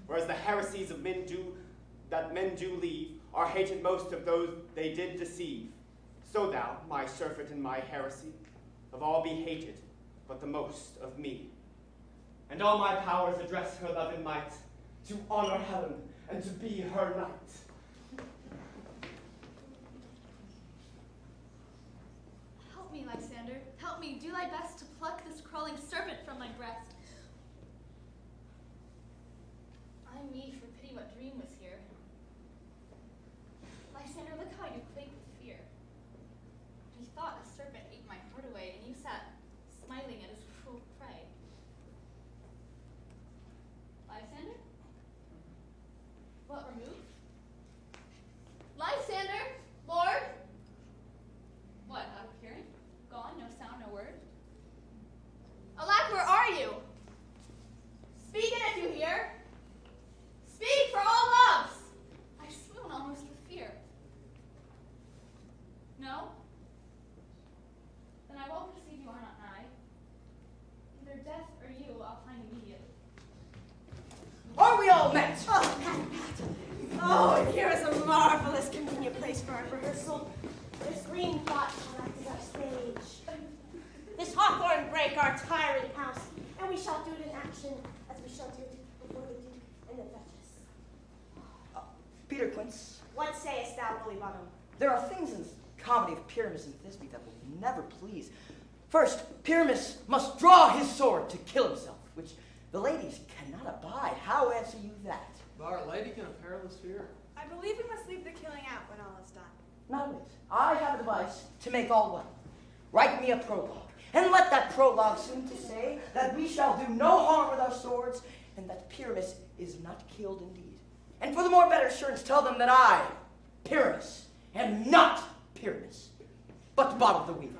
Whereas the heresies of men do leave, are hated most of those they did deceive. So thou, my surfeit and my heresy, of all be hated, but the most of me. And all my powers address her love and might, to honor Helen, and to be her knight. Help me, Lysander. Help me. Do thy best to pluck this crawling serpent from my breast. I me for pity what dream was here. Lysander, look how I do quake with fear. Methought a serpent ate my heart away, and you sat smiling at his cruel prey. Lysander? What, removed? Lysander? Lord? What, out of hearing? Gone, no sound, no word? Alack, where are you? Speak in if you hear. Speak for all loves! I swoon almost with fear. No? Then I will perceive you are not nigh. Either death or you I'll find immediate. Are we all met? Oh, Pat. Oh, and here is a marvelous convenient place for our rehearsal. This green plot shall act as our stage. This hawthorn brake our tiring house, and we shall do it in action as we shall do it before the Duke and the Duchess. Peter Quince, What sayest thou, Bully Bottom? there are things in this comedy of Pyramus and Thisbe that will never please. First, Pyramus must draw his sword to kill himself, which the ladies cannot abide. How answer you that? Our lady can a perilous fear. I believe we must leave the killing out when all is done. Not wait. I have a device to make all well. Write me a prologue, and let that prologue seem to say that we shall do no harm with our swords, and that Pyramus is not killed indeed. And for the more better assurance, tell them that I, Pyramus, am not Pyramus, but Bottom the Weaver.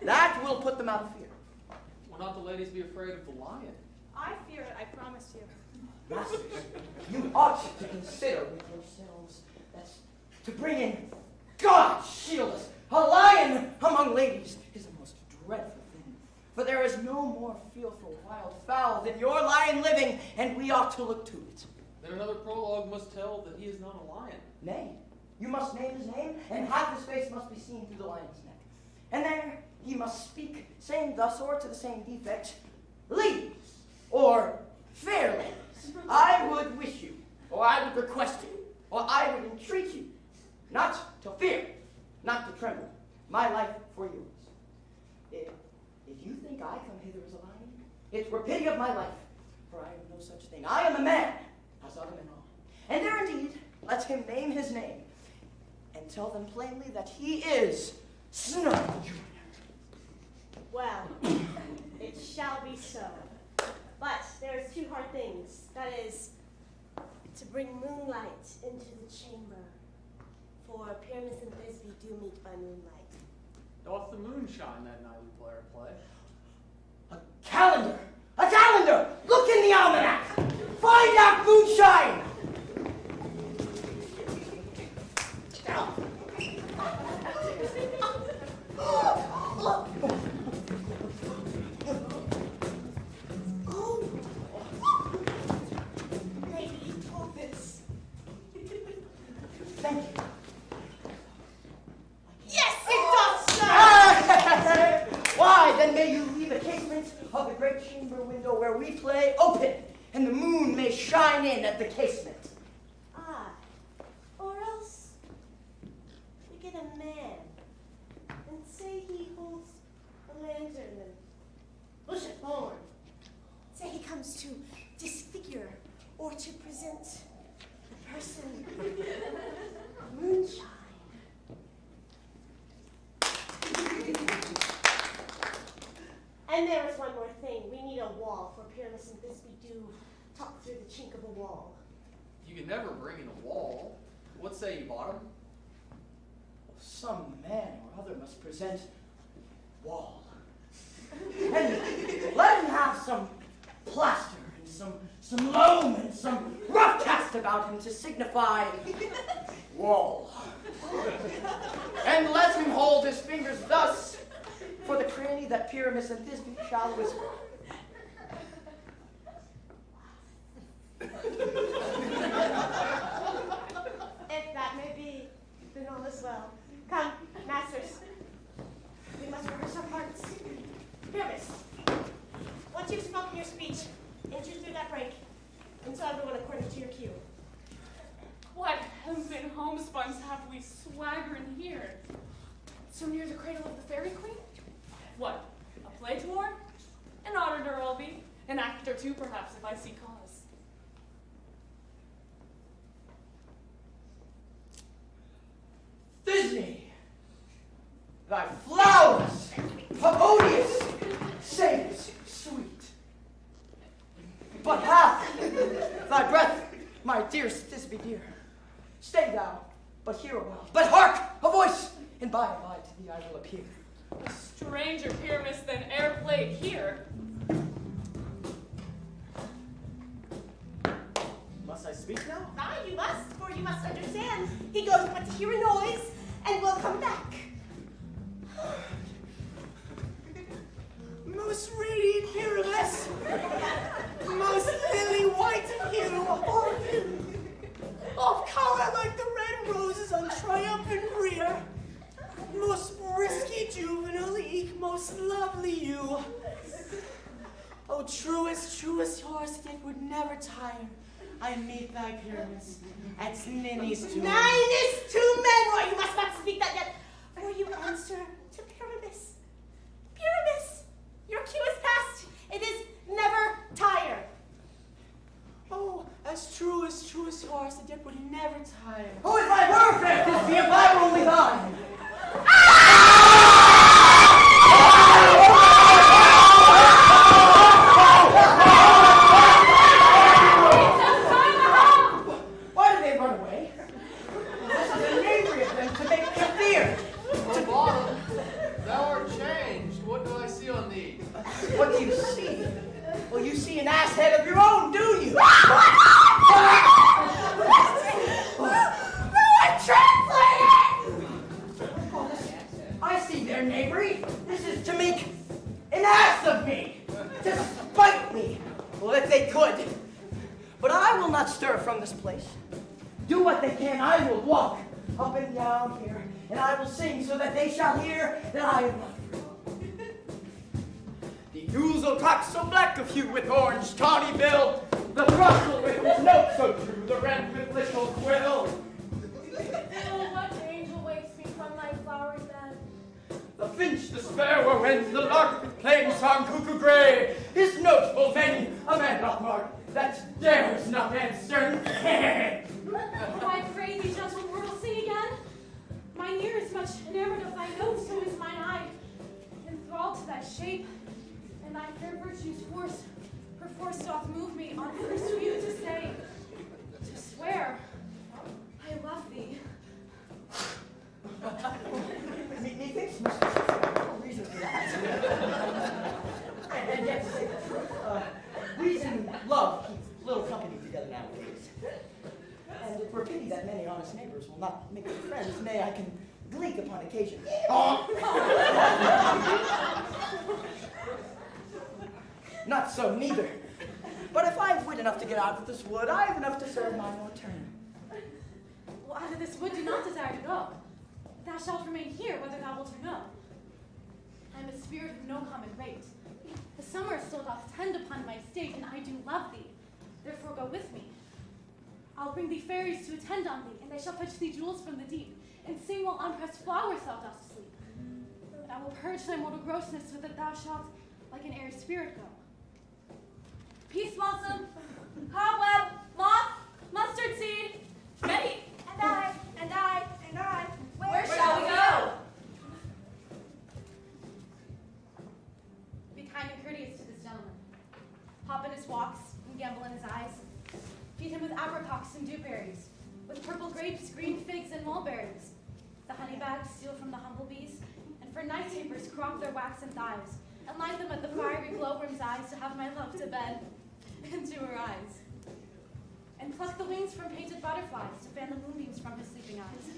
That will put them out of fear. Will not the ladies be afraid of the lion? I fear it, I promise you. Masters, you ought to consider with yourselves that to bring in, God shield us, a lion among ladies is a most dreadful thing. For there is no more fearful wild fowl than your lion living, and we ought to look to it. Then another prologue must tell that he is not a lion. Nay, you must name his name, and half his face must be seen through the lion's neck. And there he must speak, saying thus, or to the same defect, ladies, or fair ladies, I would wish you, or I would request you, or I would entreat you, not to fear, not to tremble, my life for yours. If you think I come hither as a lion, it's for pity of my life, for I am no such thing. I am a man, as other men are. And there indeed, let him name his name, and tell them plainly that he is Snow Jr. Well, it shall be so. But there's two hard things. That is, to bring moonlight into the chamber. For Pyramus and Thisbe do meet by moonlight. Doth the moon shine that night we play our play? A calendar! A calendar! Look in the almanac! Find out moonshine! Thank you. Yes, it does, sir! Why, then may you leave the casement of the great chamber window where we play open, and the moon may shine in at the casement. Ah, or else we get a man and say he holds a lantern and bush of thorn. Say he comes to disfigure or to present the person moonshine. And there is one more thing. We need a wall, for Pyramus and Thisbe do talk through the chink of a wall. You can never bring in a wall. What say you, Bottom? Some man or other must present wall. And let him have some plaster and some loam and some rough cast about him to signify wall. And let him hold his fingers thus for the cranny that Pyramus and Thisbe shall whisper. If that may be, then all is well. Come, masters. We must rehearse our parts. Pyramus, once you've spoken your speech, inch through that break, and tell everyone according to your cue. What hempen homespuns have we swaggering here? So near the cradle of the fairy queen? What, a play to warn? An auditor I'll be, an act or two perhaps if I see cause. Thisbe, thy flowers, odious, savors, sweet. But hath thy breath, my dearest Thisbe dear. Stay thou, but hear a while. But hark, a voice, and by and by to thee I will appear. A stranger Pyramus than e'er played here. Must I speak now? Ah, you must, for you must understand. He goes but to hear a noise, and will come back. Most radiant Pyramus, most lily white of hue, of color like the red roses on triumphant rear, most risky juvenile eke, most lovely you. Oh, truest horse that would never tire, I meet thy Pyramus at Ninny's tomb. Ninny's tomb, men! You must not speak that yet, for you answer to Pyramus. Pyramus, your cue is past. It is never tire. Oh, as truest horse that would never tire. Oh, if I were fair Thisbe, if I were only thine. Why did they run away? this place. Do what they can, I will walk up and down here, and I will sing so that they shall hear that I am not free. The ouzel cock so black of hue with orange tawny bill, the throstle with his note so true, the wren with little quill. Oh, what angel wakes me from my flowery bed? The finch, the sparrow, and the lark with plain song cuckoo gray. His note full many, a man not mark, that dares not answer. Oh, I pray thee, gentle mortal, sing again. Mine ear is much enamored of thy note, so is mine eye. Enthralled to thy shape, and thy fair virtue's force, perforce doth move me on first view to say, to swear, I love thee. Methinks no reason for that. and yet, to say the truth, reason and love keep little company together nowadays. And it were pity that many honest neighbors will not make them friends. Nay, I can blink upon occasion. Not so, neither. But if I have wit enough to get out of this wood, I have enough to serve mine own turn. Well, out of this wood do not desire to go. Thou shalt remain here, whether thou wilt or no. I am a spirit of no common rate. The summer still doth tend upon my state, and I do love thee. Therefore go with me. I'll bring thee fairies to attend on thee, and they shall fetch thee jewels from the deep, and sing while unpressed flowers thou dost sleep. And I will purge thy mortal grossness, so that thou shalt, like an airy spirit, go. Peace blossom, cobweb, moth, mustard seed, Betty, and I, and I, and I. Where shall we go? Be kind and courteous to this gentleman. Hop in his walks and gamble in his eyes. Feed him with apricots and dewberries, with purple grapes, green figs, and mulberries. The honey bags steal from the humblebees, and for night tapers crop their waxen thighs, and light them at the fiery glowworm's eyes to have my love to bed into her eyes. And pluck the wings from painted butterflies to fan the moonbeams from his sleeping eyes.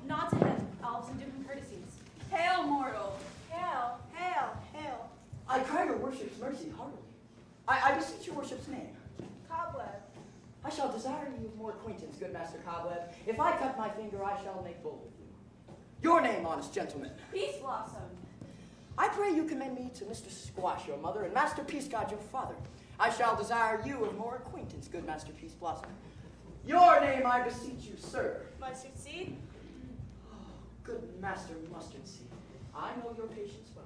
Nod to him, elves, and do him courtesies. Hail, mortal. Hail, hail, hail. I cry your worship's mercy heartily. I beseech your worship's name. Cobweb. I shall desire you with more acquaintance, good Master Cobweb. If I cut my finger, I shall make bold with you. Your name, honest gentleman. Peace blossom. I pray you commend me to Mr. Squash, your mother, and Master Peascod, your father. I shall desire you of more acquaintance, good Master Peace Blossom. Your name, I beseech you, sir. Mustard seed. Oh, good Master Mustard Seed, I know your patience well.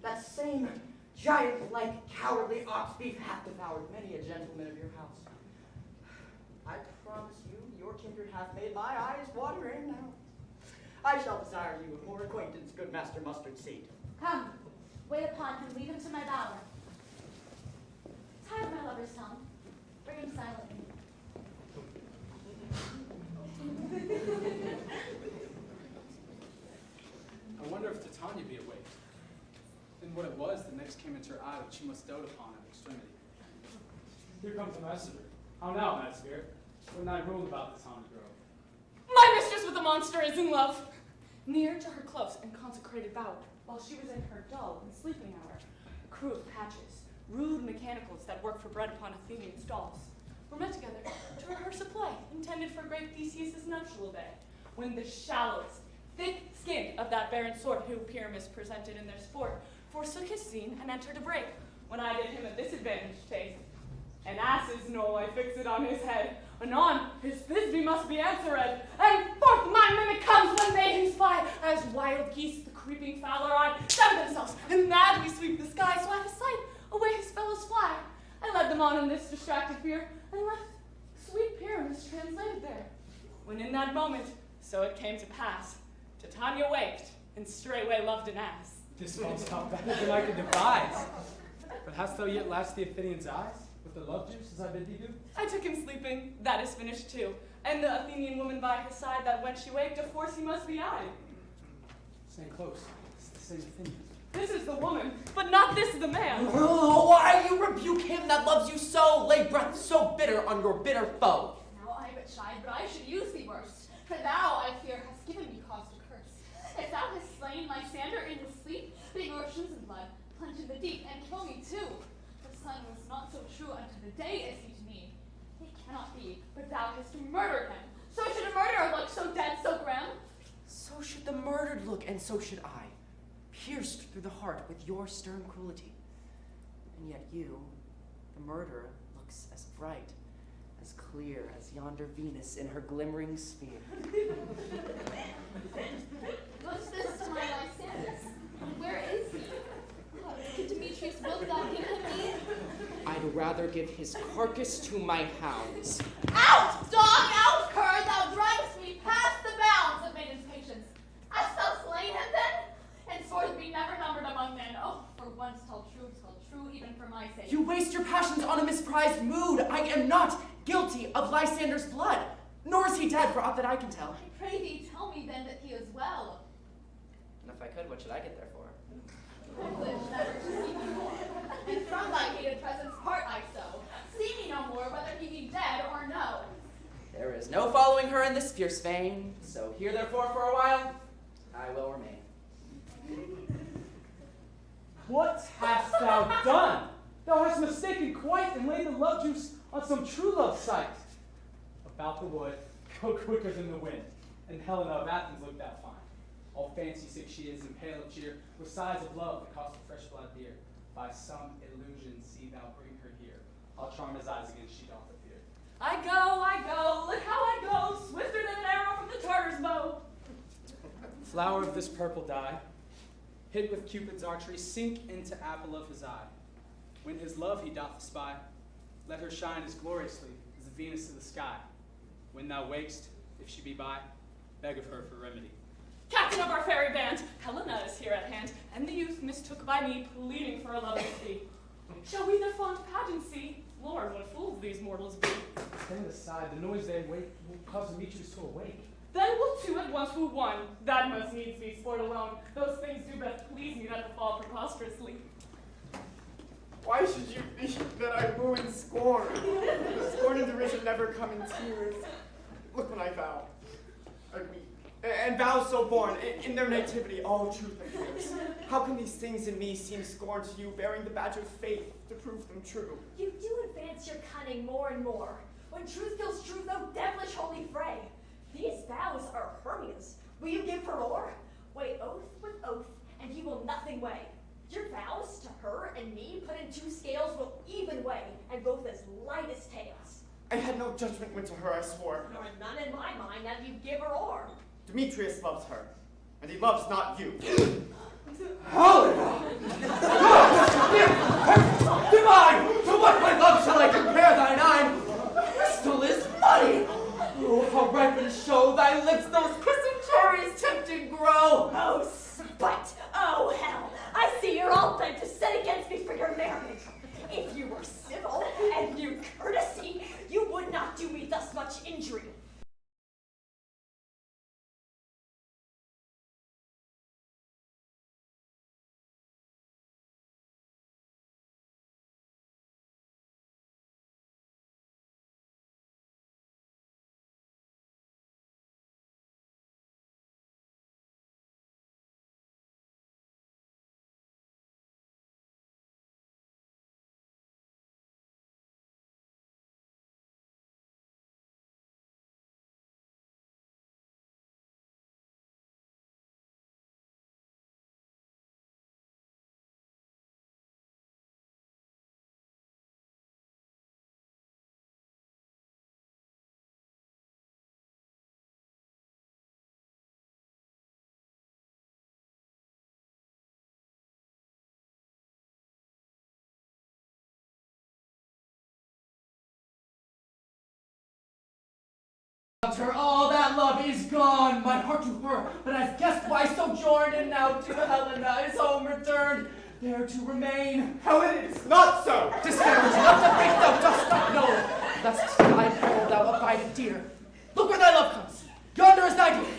That same giant-like, cowardly ox beef hath devoured many a gentleman of your house. I promise you, your kindred hath made my eyes water ere now. I shall desire you of more acquaintance, good Master Mustard Seed. Come, wait upon him, lead him to my bower. Tie up my lover's tongue, bring him silently. I wonder if Titania be awake. And what it was that next came into her eye which she must dote upon at extremity. Here comes the messenger. How now, mad spirit? What night ruled about this haunted grove? My mistress with the monster is in love. Near to her close and consecrated bower, while she was in her dull and sleeping hour, a crew of patches, rude mechanicals that work for bread upon Athenian stalls, were met together to rehearse a play intended for great Theseus' nuptial day, when the shallowest, thick-skinned of that barren sort who Pyramus presented in their sport forsook his scene and entered a break, when I did him a disadvantaged taste. An ass's knoll I fix it on his head, anon his Thisbe must be answered, and forth my mimic comes when they him spy, as wild geese the creeping fowler eye stem themselves and madly sweep the sky, so out of sight away his fellows fly. I led them on in this distracted fear, and left sweet Pyramus translated there. When in that moment, so it came to pass, Titania waked, and straightway loved an ass. This falls out better than I could devise. But hast thou yet latched the Athenian's eyes with the love juice as I bid thee do? I took him sleeping, that is finished too, and the Athenian woman by his side, that when she waked, of course he must be eyed. Stand close. It's the same Athenian. This is the woman, but not this the man. Oh, why you rebuke him that loves you so, lay breath so bitter on your bitter foe. Now I but chide, but I should use thee worst. For thou, I fear, hast given me cause to curse. If thou hast slain Lysander in his sleep, bring oceans in blood, plunge in the deep, and kill me too. The sun was not so true unto the day as he to me. It cannot cannot be, but thou hast murdered him. So should a murderer look so dead, so grim? So should the murdered look, and so should I, pierced through the heart with your stern cruelty. And yet you, the murderer, looks as bright, as clear as yonder Venus in her glimmering sphere. What's this to my Lysander? Where is he? Oh, Demetrius, wilt thou give him me? I'd rather give his carcass to my hounds. Out, dog, out, cur! Thou drivest me past the bounds of maiden's patience. Hast thou slain him then? And swords be never numbered among men. Oh, for once tell true, even for my sake. You waste your passions on a misprized mood. I am not guilty of Lysander's blood, nor is he dead for aught that I can tell. I pray thee, tell me then that he is well. And if I could, what should I get there for? Privilege never to see me more. And from thy hated presence part I so. See me no more, whether he be dead or no. There is no following her in this fierce vein, so here therefore for a while, I will remain. What hast thou done? Thou hast mistaken quite and laid the love juice on some true love sight. About the wood, go quicker than the wind, and Helena of Athens looked that fine. All fancy sick she is and pale of cheer, with sighs of love that cost the fresh blood dear. By some illusion see thou bring her here. I'll charm his eyes again, she doth appear. I go, look how I go, swifter than an arrow from the Tartar's bow. Flower of this purple dye, hid with Cupid's archery, sink into apple of his eye. When his love he doth espy, let her shine as gloriously as the Venus of the sky. When thou wakest, if she be by, beg of her for remedy. Captain of our fairy band, Helena is here at hand, and the youth mistook by me, pleading for a love with thee. Shall we their fond pageant see? Lord, what fools these mortals be. Stand aside, the noise they make will cause Demetrius to awake. Then we'll two at once woo one. That must needs be sport alone. Those things do best please me that to fall preposterously. Why should you think that I woo in scorn? Scorn and derision never come in tears. Look when I vow. I weep. And vows so born, in their nativity, all truth appears. How can these things in me seem scorn to you, bearing the badge of faith to prove them true? You do advance your cunning more and more. When truth kills truth, no devilish holy fray. These vows are Hermia's. Will you give her o'er? Weigh oath with oath, and you will nothing weigh. Your vows to her and me put in two scales will even weigh, and both as light as tails. I had no judgment when to her I swore. Nor none in my mind now you give her o'er. Demetrius loves her, and he loves not you. Helena! Divine! To what my love shall I compare thine eye? Crystal is money! Oh, how ripe and show thy lips those kissing cherries tempting grow! Oh, spite! Oh, hell! I see you're all bent to set against me for your marriage. If you were civil and knew courtesy, you would not do me thus much injury. Her, all that love is gone, my heart to her, but as guest wise sojourned, and now to Helena is home returned, there to remain. Helen, it is not so! Disparage, not to think thou dost not know, lest thy peril thou abided dear. Look where thy love comes, yonder is thy dear.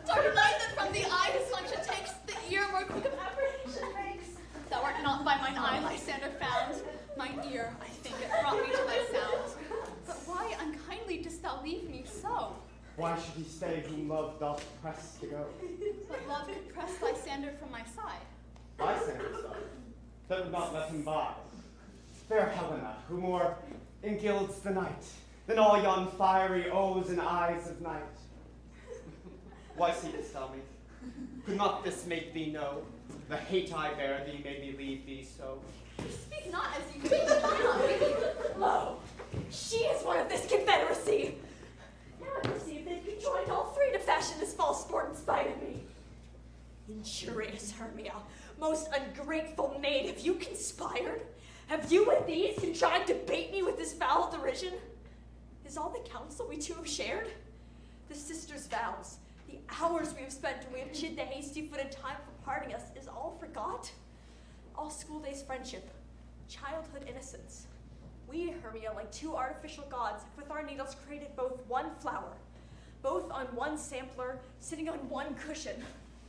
Darker light that from the eye his function takes, the ear more quick of apprehension makes. Thou art not by mine eye, Lysander, found. Mine ear, I think, it brought me to thy sound. But why unkindly didst thou leave me so? Why should he stay whom love doth press to go? But love could press Lysander from my side. Lysander's side, that would not let him by. Fair Helena, who more engilds the night than all yon fiery O's and I's of night. Why seekest thou me? Could not this make thee know the hate I bear thee made me leave thee so? Speak not as you think. Lo, she is one of this confederacy. Now I perceive that you joined all three to fashion this false sport in spite of me. Injurious Hermia, most ungrateful maid, have you conspired? Have you with these contrived to bait me with this foul derision? Is all the counsel we two have shared? The sisters' vows, the hours we have spent when we have chid the hasty-footed time for parting us, is all forgot? All school days friendship, childhood innocence. We, Hermia, like two artificial gods, have with our needles created both one flower, both on one sampler, sitting on one cushion,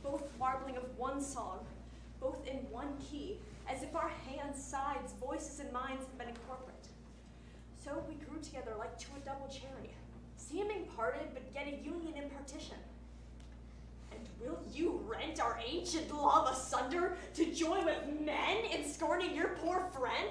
both warbling of one song, both in one key, as if our hands, sides, voices, and minds had been incorporate. So we grew together like to a double cherry, seeming parted, but yet a union in partition. And will you rent our ancient love asunder to join with men in scorning your poor friend?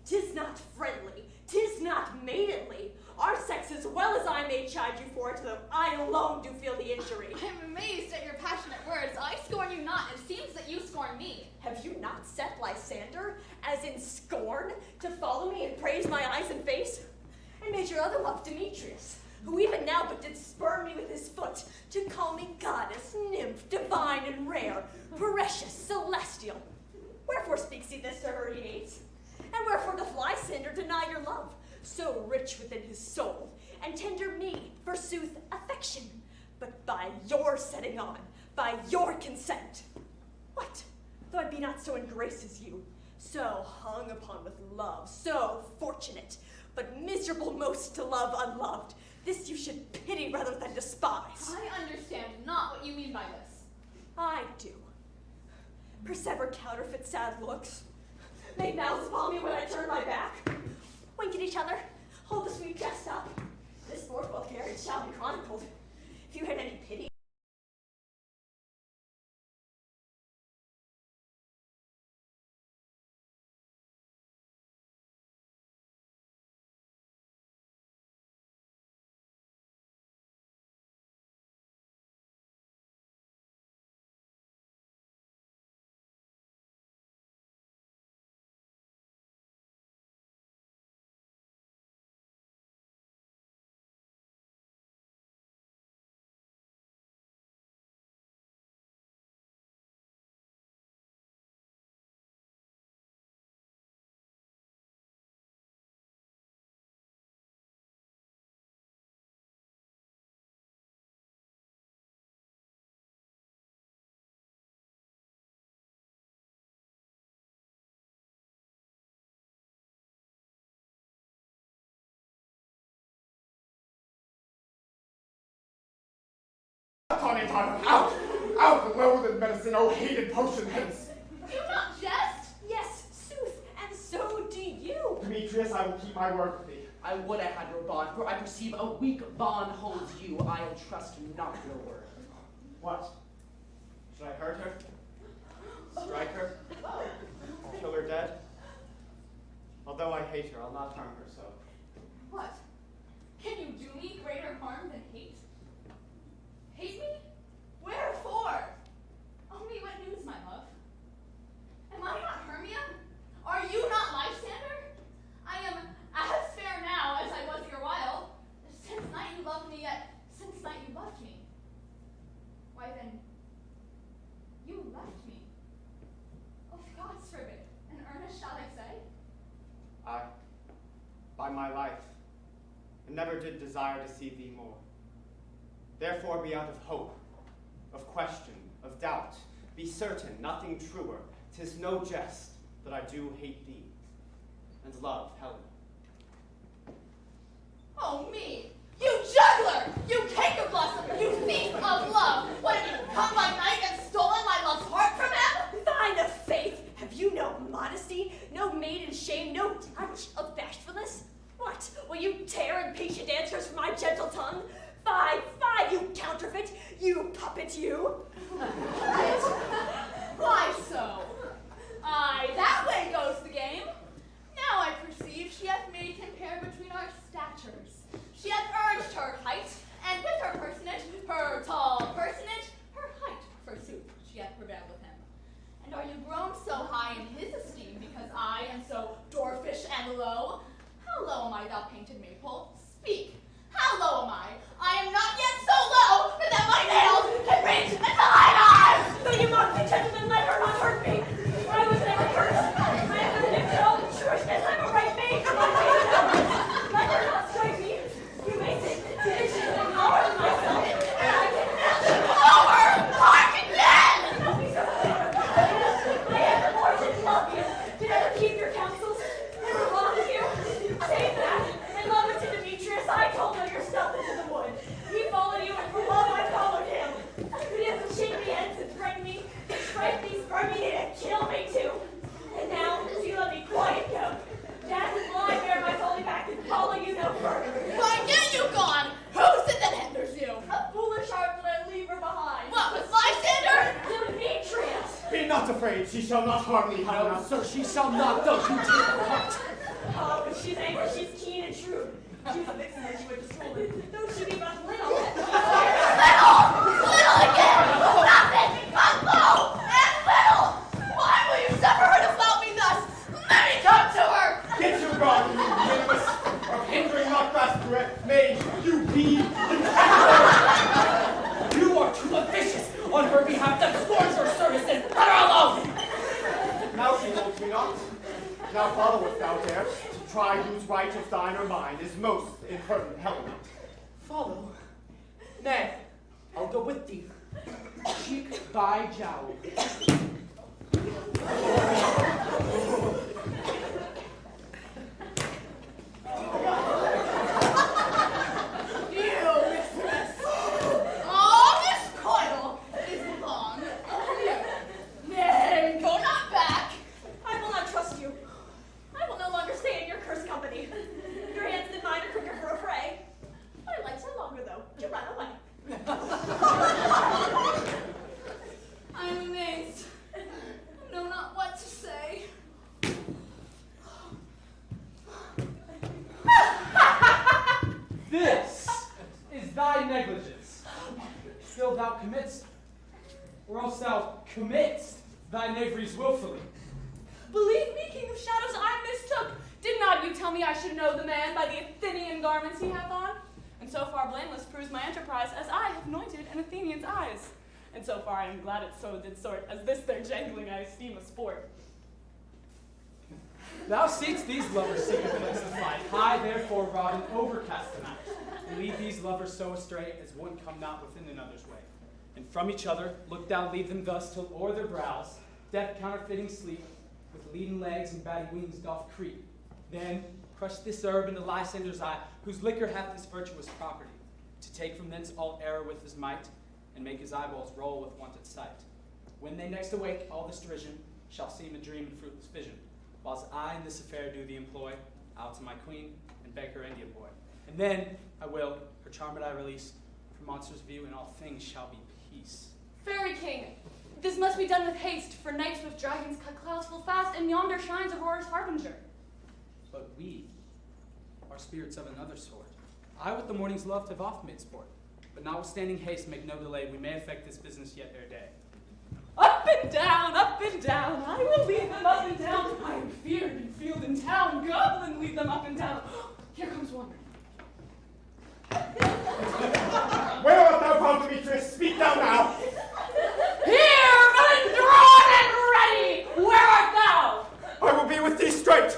'Tis not friendly, 'tis not maidenly. Our sex as well as I may chide you for it, though I alone do feel the injury. I am amazed at your passionate words. I scorn you not. It seems that you scorn me. Have you not set Lysander, as in scorn, to follow me and praise my eyes and face? And made your other love Demetrius, who even now but did spurn me with his foot, to call me goddess, nymph, divine and rare, precious, celestial. Wherefore speaks he this to her he hates? And wherefore doth Lysander deny your love, so rich within his soul, and tender me, forsooth, affection, but by your setting on, by your consent? What, though I be not so in grace as you, so hung upon with love, so fortunate, but miserable most to love unloved, this you should pity rather than despise. I understand not what you mean by this. I do. Persever counterfeit sad looks, make mouths upon me when I turn my back, wink at each other, hold the sweet jest up. This sport well carried shall be chronicled. If you had any pity. On it, out! Out, loathed medicine, oh hated potion, hence! Do not jest! Yes, sooth, and so do you. Demetrius, I will keep my word with thee. I would I had your bond, for I perceive a weak bond holds you. I'll trust not your word. What? Should I hurt her? Strike her? Kill her dead? Although I hate her, I'll not harm her so. What? Can you do me greater harm than hate? Hate me? Wherefore? Oh me, what news, my love? Am I not Hermia? Are you not Lysander? I am as fair now as I was erewhile. Since night you loved me, yet since night you loved me. Why then, you left me. Oh, God's forbid. In earnest shall I say? I, by my life, never did desire to see thee more. Therefore be out of hope, of question, of doubt. Be certain, nothing truer. 'Tis no jest that I do hate thee, and love Helen. Oh me! You juggler! You cake of blossom! You thief of love! What have you come by night and stolen my love's heart from him? Thine of faith, have you no modesty, no maiden shame, no touch of bashfulness? What, will you tear impatient answers from my gentle tongue? Fie, fie, you counterfeit, you puppet, you! Why so? Aye, that way goes the game. Now I perceive she hath made compare between our statures. afraid. She shall not harm thee, No, sir, she shall not, though you take her heart. Oh, but she's angry, she's keen and shrewd. She's a vixen when she went to school, and though she be but little. Little again! Nothing! But low and little! Why will you suffer her to flout me thus? Let me come to her! Get you gone, you windless, of hindering not grasp to it. May you be You are too ambitious on her behalf that scorns her services. Let her alone! Now she holds me not. Now follow if thou darest, to try whose right of thine or mine is most in her Helena. Follow. Nay, I'll go with thee. Cheek by jowl. Nay, go not back. I will not trust you. I will no longer stay in your cursed company. Your hands and mine are quicker for a fray. My legs are longer, though, to run away. I'm amazed. I know not what to say. This is thy negligence. Still thou committ'st, or else thou committ'st thy knaveries willfully. Believe me, King of Shadows, I mistook. Did not you tell me I should know the man by the Athenian garments he hath on? And so far blameless proves my enterprise, as I have anointed an Athenian's eyes. And so far I am glad it so did sort, as this their jangling I esteem a sport. Thou seest these lovers seek a place to fight. High therefore rod and overcast the night, and lead these lovers so astray as one come not within another's way. And from each other look thou lead them thus till o'er their brows death counterfeiting sleep, with leaden legs and batty wings doth creep. Then crush this herb into Lysander's eye, whose liquor hath this virtuous property, to take from thence all error with his might, and make his eyeballs roll with wonted sight. When they next awake, all this derision shall seem a dream and fruitless vision. Whilst I in this affair do the employ, out to my queen, and beg her Indian boy. And then I will her charmed eye release, from monsters' view, and all things shall be peace. Fairy King, this must be done with haste, for nights with dragons cut clouds full fast, and yonder shines Aurora's harbinger. But we are spirits of another sort. I with the morning's love have oft made sport, but notwithstanding haste, make no delay, we may effect this business yet ere day. Up and down, I will lead them up and down. I am feared in field and town. Goblin, lead them up and down. Here comes one. Where art thou from, Demetrius? Speak thou now. Here, villain, drawn and ready. Where art thou? I will be with thee straight.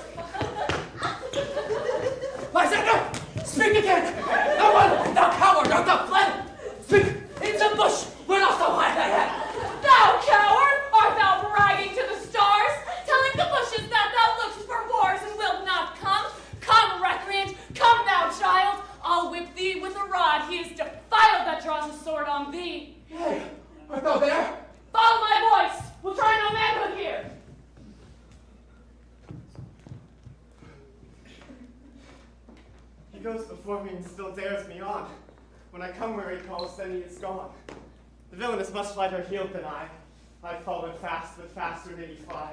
Lysander, speak again! Thou one, thou coward, art thou fled? Speak, in the bush, where dost thou hide thy head? Thou coward, art thou bragging to the stars, telling the bushes that thou lookest for wars and wilt not come? Come, recreant, come thou child, I'll whip thee with a rod. He is defiled that draws a sword on thee. Hey, art thou there? Follow my voice, we'll try no manhood here. He goes before me and still dares me on. When I come where he calls, then he is gone. The villain is much lighter heeled than I. I've fallen fast, but faster than he fly.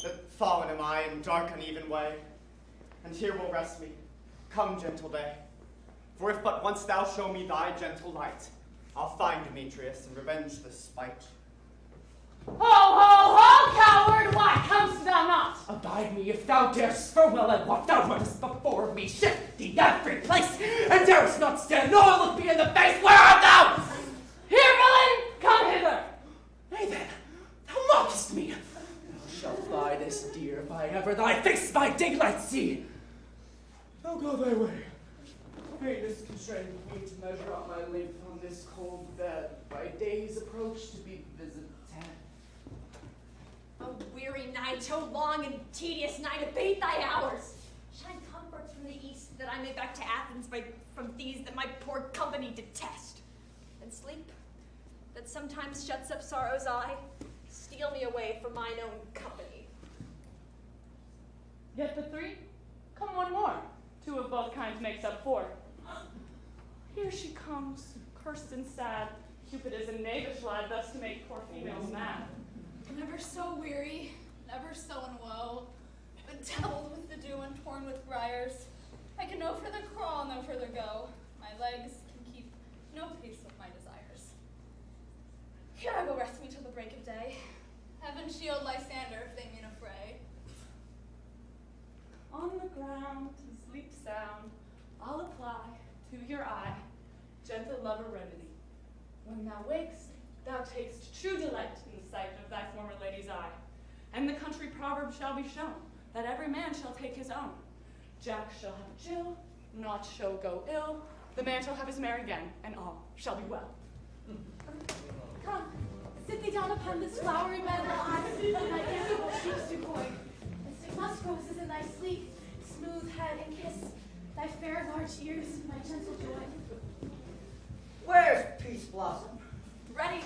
But fallen am I in dark uneven way. And here will rest me. Come, gentle day. For if but once thou show me thy gentle light, I'll find Demetrius and revenge the spite. Ho, ho, ho, coward, why comest thou not? Abide me if thou darest, for well and what thou runnest before me, shifty every place, and darest not stand, nor look me in the face. Where art thou? Here, villain, come hither. Nay then, thou mockest me. Thou shalt fly this deer, if I ever thy face by daylight see. Thou go thy way. Fate is constrained me to measure out my length on this cold bed, by day's approach to be visited. A weary night, O long and tedious night, abate thy hours. Shine comforts from the east, that I may back to Athens from these that my poor company detest. And sleep, that sometimes shuts up sorrow's eye, steal me away from mine own company. Yet the three? Come one more. Two of both kinds makes up four. Here she comes, cursed and sad. Cupid is a knavish lad, thus to make poor females mad. Never so weary, never so in woe, bedeviled with the dew and torn with briars. I can no further crawl, no further go. My legs can keep no pace with my desires. Here I will rest me till the break of day. Heaven shield Lysander if they mean a fray. On the ground, to sleep sound, I'll apply to your eye gentle lover remedy. When thou wakest, thou takest true delight in the sight of thy former lady's eye. And the country proverb shall be shown, that every man shall take his own. Jack shall have a Jill, naught shall go ill. The man shall have his mare again, and all shall be well. Come, sit thee down upon this flowery bed while I sleep on thy amiable cheeks do void, and stick musk roses in thy sleek, smooth head, and kiss thy fair large ears, my gentle joy. Where's Peace Blossom? Ready?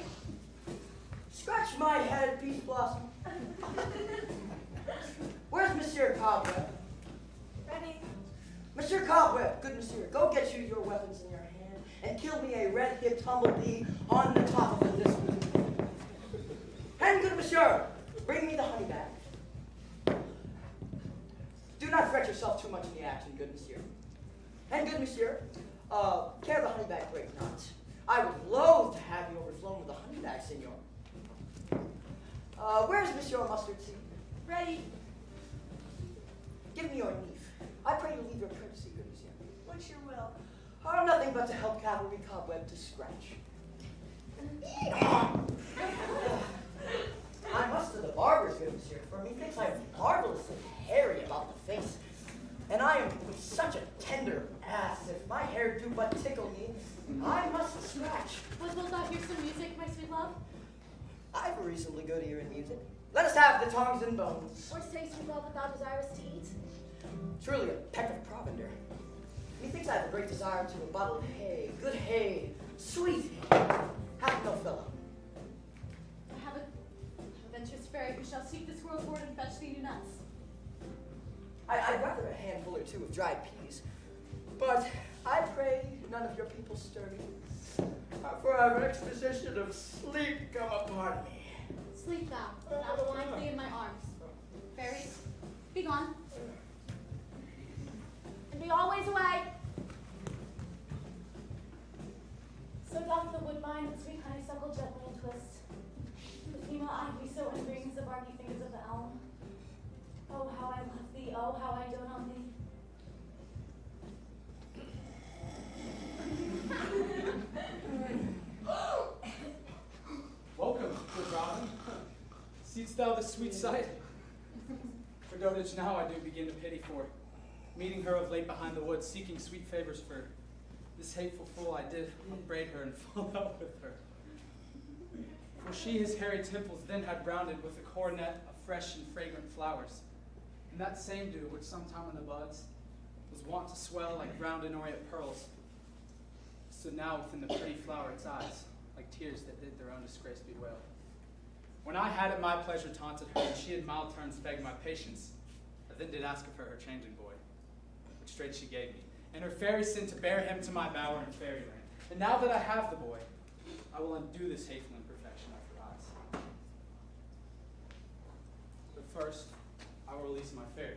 Scratch my head, Peace Blossom. Where's Monsieur Cobweb? Ready? Monsieur Cobweb, good monsieur, go get you your weapons in your hand and kill me a red-hipped humblebee on the top of this one. And good monsieur, bring me the honey bag. Do not fret yourself too much in the action, good monsieur. And good monsieur, care the honey bag break not. I would loathe to have you overflown with a honey bag, senor. Where's Monsieur Mustard Seed? Ready? Give me your leaf. I pray you leave your courtesy, good monsieur. What's your will? Oh, nothing but to help Cavalry Cobweb to scratch. I must to the barber's, good monsieur, for methinks I am marvelously hairy about the face. And I am such a tender ass, if my hair do but tickle me, I must scratch. But wilt thou hear some music, my sweet love? I've a reasonably good ear in music. Let us have the tongues and bones. Or say, sweet love, what thou desirest to eat? Truly a peck of provender. Methinks I have a great desire to a bottle of hay, good hay, sweet hay. Have no fellow. I have a venturous fairy who shall seek the squirrel board and fetch thee new nuts. I'd rather a handful or two of dried peas. But I pray none of your people stir me. For I have an exposition of sleep come upon me. Sleep thou, and I will wind thee in my arms. Fairies, be gone. And be always away. So doth the woodbine and sweet honeysuckle gently entwist. The female ivy so enrings the barky fingers of the elm. Oh, how I love thee, oh, how I dote on thee. Welcome, good Robin. Seest thou the sweet sight? For dotage now I do begin to pity for. Meeting her of late behind the woods, seeking sweet favors for this hateful fool, I did upbraid her and fall out with her. For she his hairy temples then had rounded with a coronet of fresh and fragrant flowers. And that same dew, which sometime in the buds was wont to swell like round and orient pearls, stood now within the pretty floweret's eyes, like tears that did their own disgrace bewail. When I had at my pleasure taunted her, and she in mild terms begged my patience, I then did ask of her changing boy, which straight she gave me, and her fairy sent to bear him to my bower in fairyland. And now that I have the boy, I will undo this hateful imperfection of her eyes. But first, I will release my fairy.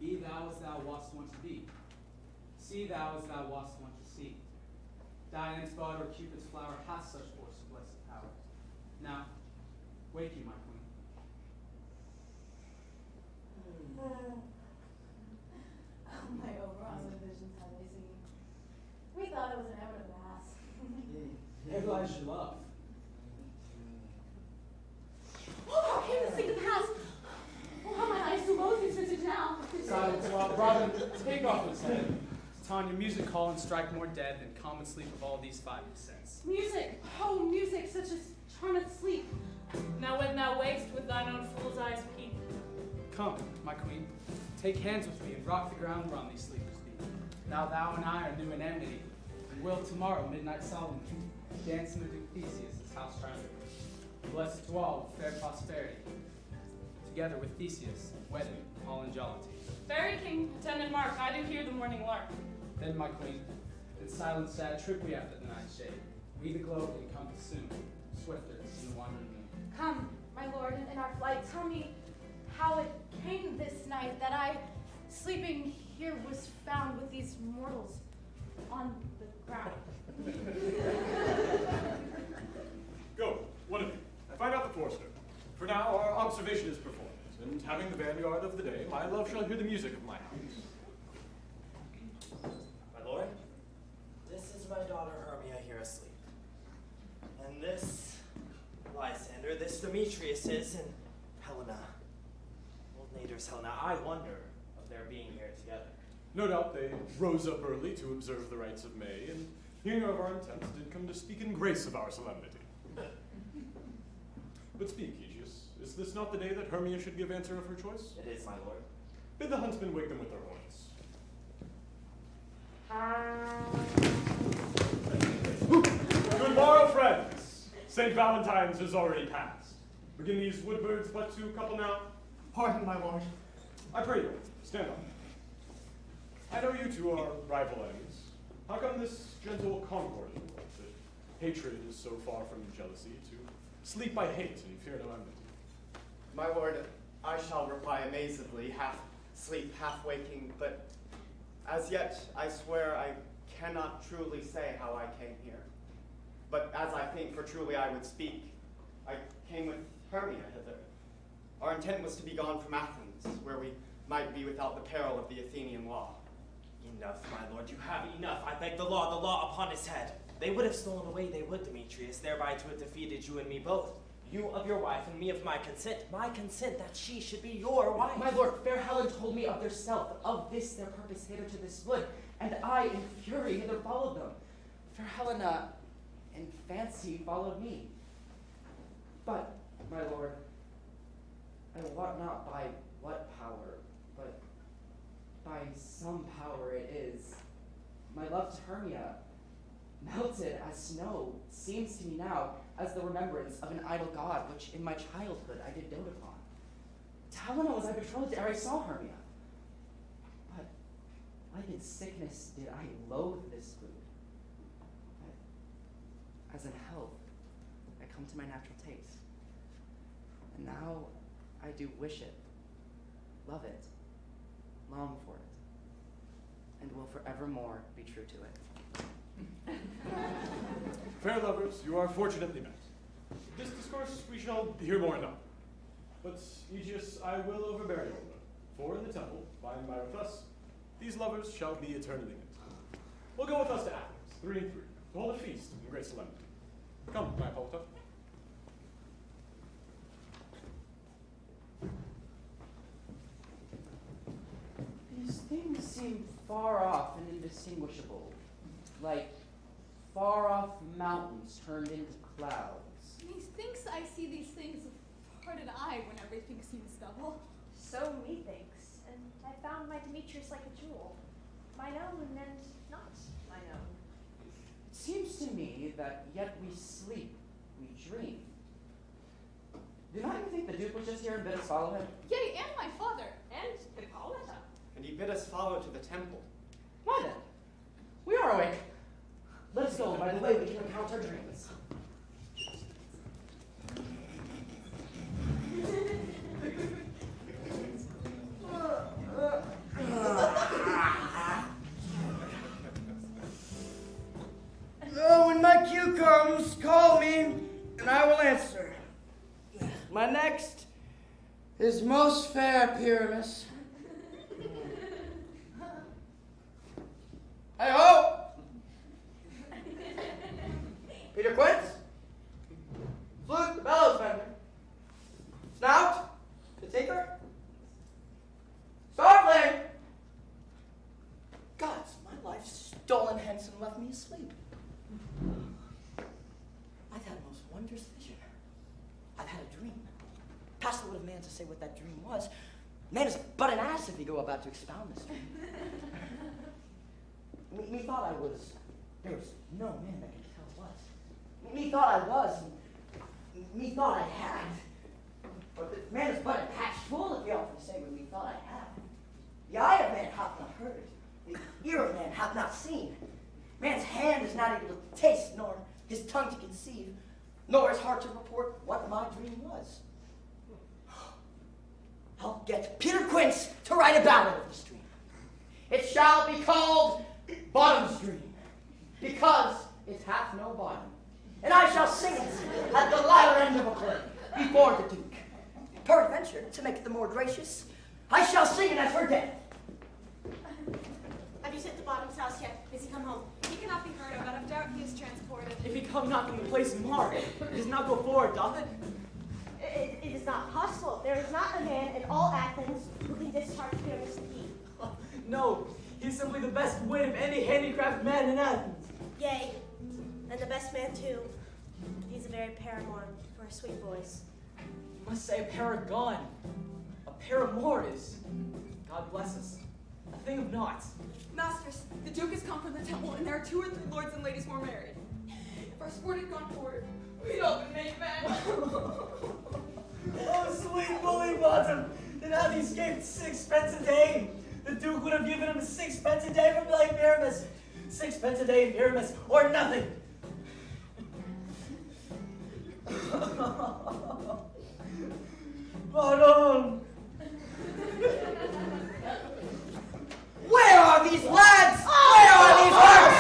Be thou as thou wast wont to be. See thou as thou wast wont to see. Dian's bud or Cupid's flower hath such force of blessed power. Now, wake you, my queen. Oh, my overall visions, how they seem. We thought it was an evident mass. There lies your love. Oh, how came this thing to pass? Oh, how my eyes do loathe these visage now. Silence, while Robin, take off his head. Tanya, music call and strike more dead than common sleep of all these 5 sense. Music, oh, music, such as charmeth sleep. Now when thou wakest with thine own fool's eyes peep. Come, my queen, take hands with me and rock the ground whereon these sleepers be. Now thou and I are new in enmity, and will tomorrow midnight solemn dance in the Duke Theseus' house triumphant. Blessed to all with fair prosperity, together with Theseus, wedded, all in jollity. Fairy king, attendant mark, I do hear the morning lark. Then, my queen, in silent sad trip we after the night's shade. We the globe encompass soon. swifter than the wandering moon. Come, my lord, in our flight, tell me how it came this night that I, sleeping here, was found with these mortals on the ground. Go, one of you. Find out the forester. For now, our observation is performed, and having the vanguard of the day, my love shall hear the music of my house. My lord, this is my daughter Hermia here asleep. And this, Lysander, this Demetrius is, and Helena. Old Nader's Helena. I wonder of their being here together. No doubt they rose up early to observe the rites of May, and hearing of our intents, did come to speak in grace of our solemnity. But speak, Aegeus, is this not the day that Hermia should give answer of her choice? It is, my lord. Bid the huntsmen wake them with their horns. Good morrow, friends. St. Valentine's is already passed. Begin these woodbirds but to couple now? Pardon, my lord. I pray you, stand up. I know you two are rival enemies. How come this gentle concord in the world, that hatred is so far from jealousy, to sleep by hate and fear no enmity? My lord, I shall reply amazedly, half sleep, half waking, but as yet I swear I cannot truly say how I came here. But as I think, for truly I would speak, I came with Hermia hither. Our intent was to be gone from Athens, where we might be without the peril of the Athenian law. Enough, my lord, you have enough. I beg the law upon his head. They would have stolen away, they would, Demetrius, thereby to have defeated you and me both. You of your wife, and me of my consent that she should be your wife. My lord, fair Helen told me of their stealth, of this their purpose hither to this wood, and I in fury hither followed them. Fair Helena, in fancy, followed me. But, my lord, I wot not by what power, but by some power it is. My love to Hermia, melted as snow, seems to me now as the remembrance of an idol god which in my childhood I did dote upon. To Helena was I betrothed ere I saw Hermia. But like in sickness did I loathe this food. But as in health, I come to my natural taste. And now I do wish it, love it, long for it, and will forevermore be true to it. Fair lovers, you are fortunately met. This discourse we shall hear more anon. But, Aegeus, I will overbear you, for in the temple, by and by with us, these lovers shall be eternally knit. Will go with us to Athens, 3 and 3, to hold a feast in great solemnity. Come, my Hippolyta. These things seem far off and indistinguishable, like far-off mountains turned into clouds. Methinks I see these things with parted eye when everything seems double. So methinks, and I found my Demetrius like a jewel, mine own and not mine own. It seems to me that yet we sleep, we dream. Do not you think the Duke was just here and bid us follow him? Yea, and my father. And Hippolyta. And he bid us follow to the temple. Why then? We are awake. Let us go, by the way we can recount our dreams. When my cue comes, call me, and I will answer. My next is most fair Pyramus. Hey-ho! Peter Quince, flute, bellows bender, snout, the tinker, starveling. Gods, my life's stolen hence and left me asleep. I've had a most wondrous vision. I've had a dream. Past the wit of man to say what that dream was. Man is but an ass if he go about to expound this dream. Methought I was, there was no man that could tell what. Methought I was, and methought I had. But the man is but a patched fool if he often say what methought I had. The eye of man hath not heard, the ear of man hath not seen. Man's hand is not able to taste, nor his tongue to conceive. nor is hard to report what my dream was. I'll get Peter Quince to write a ballad of this dream. It shall be called Bottom's Dream, because it hath no bottom. And I shall sing it at the latter end of a play, before the Duke. Peradventure, to make the more gracious, I shall sing it at her death. Have you sent to Bottom's house yet? Has he come home? He cannot be heard of, but of doubt he is transported. If he come not in the place marked, it does not go forward, doth it? It is not possible. There is not a man in all Athens who can discharge Pyramus the key. No, he's simply the best wit of any handicraft man in Athens. Yea, and the best man too. He's a very paramour for a sweet voice. You must say a paragon. A paramour is, God bless us, a thing of naught. Masters, the Duke has come from the temple, and there are 2 or 3 lords and ladies more married. If our sport had gone forward, we'd all been made men. Oh, sweet bully bottom! Then had he escaped 6 pence a day, the Duke would have given him 6 pence a day for playing Pyramus. 6 pence a day in Pyramus, or nothing. Bottom! Where are these lads? Where are these lads?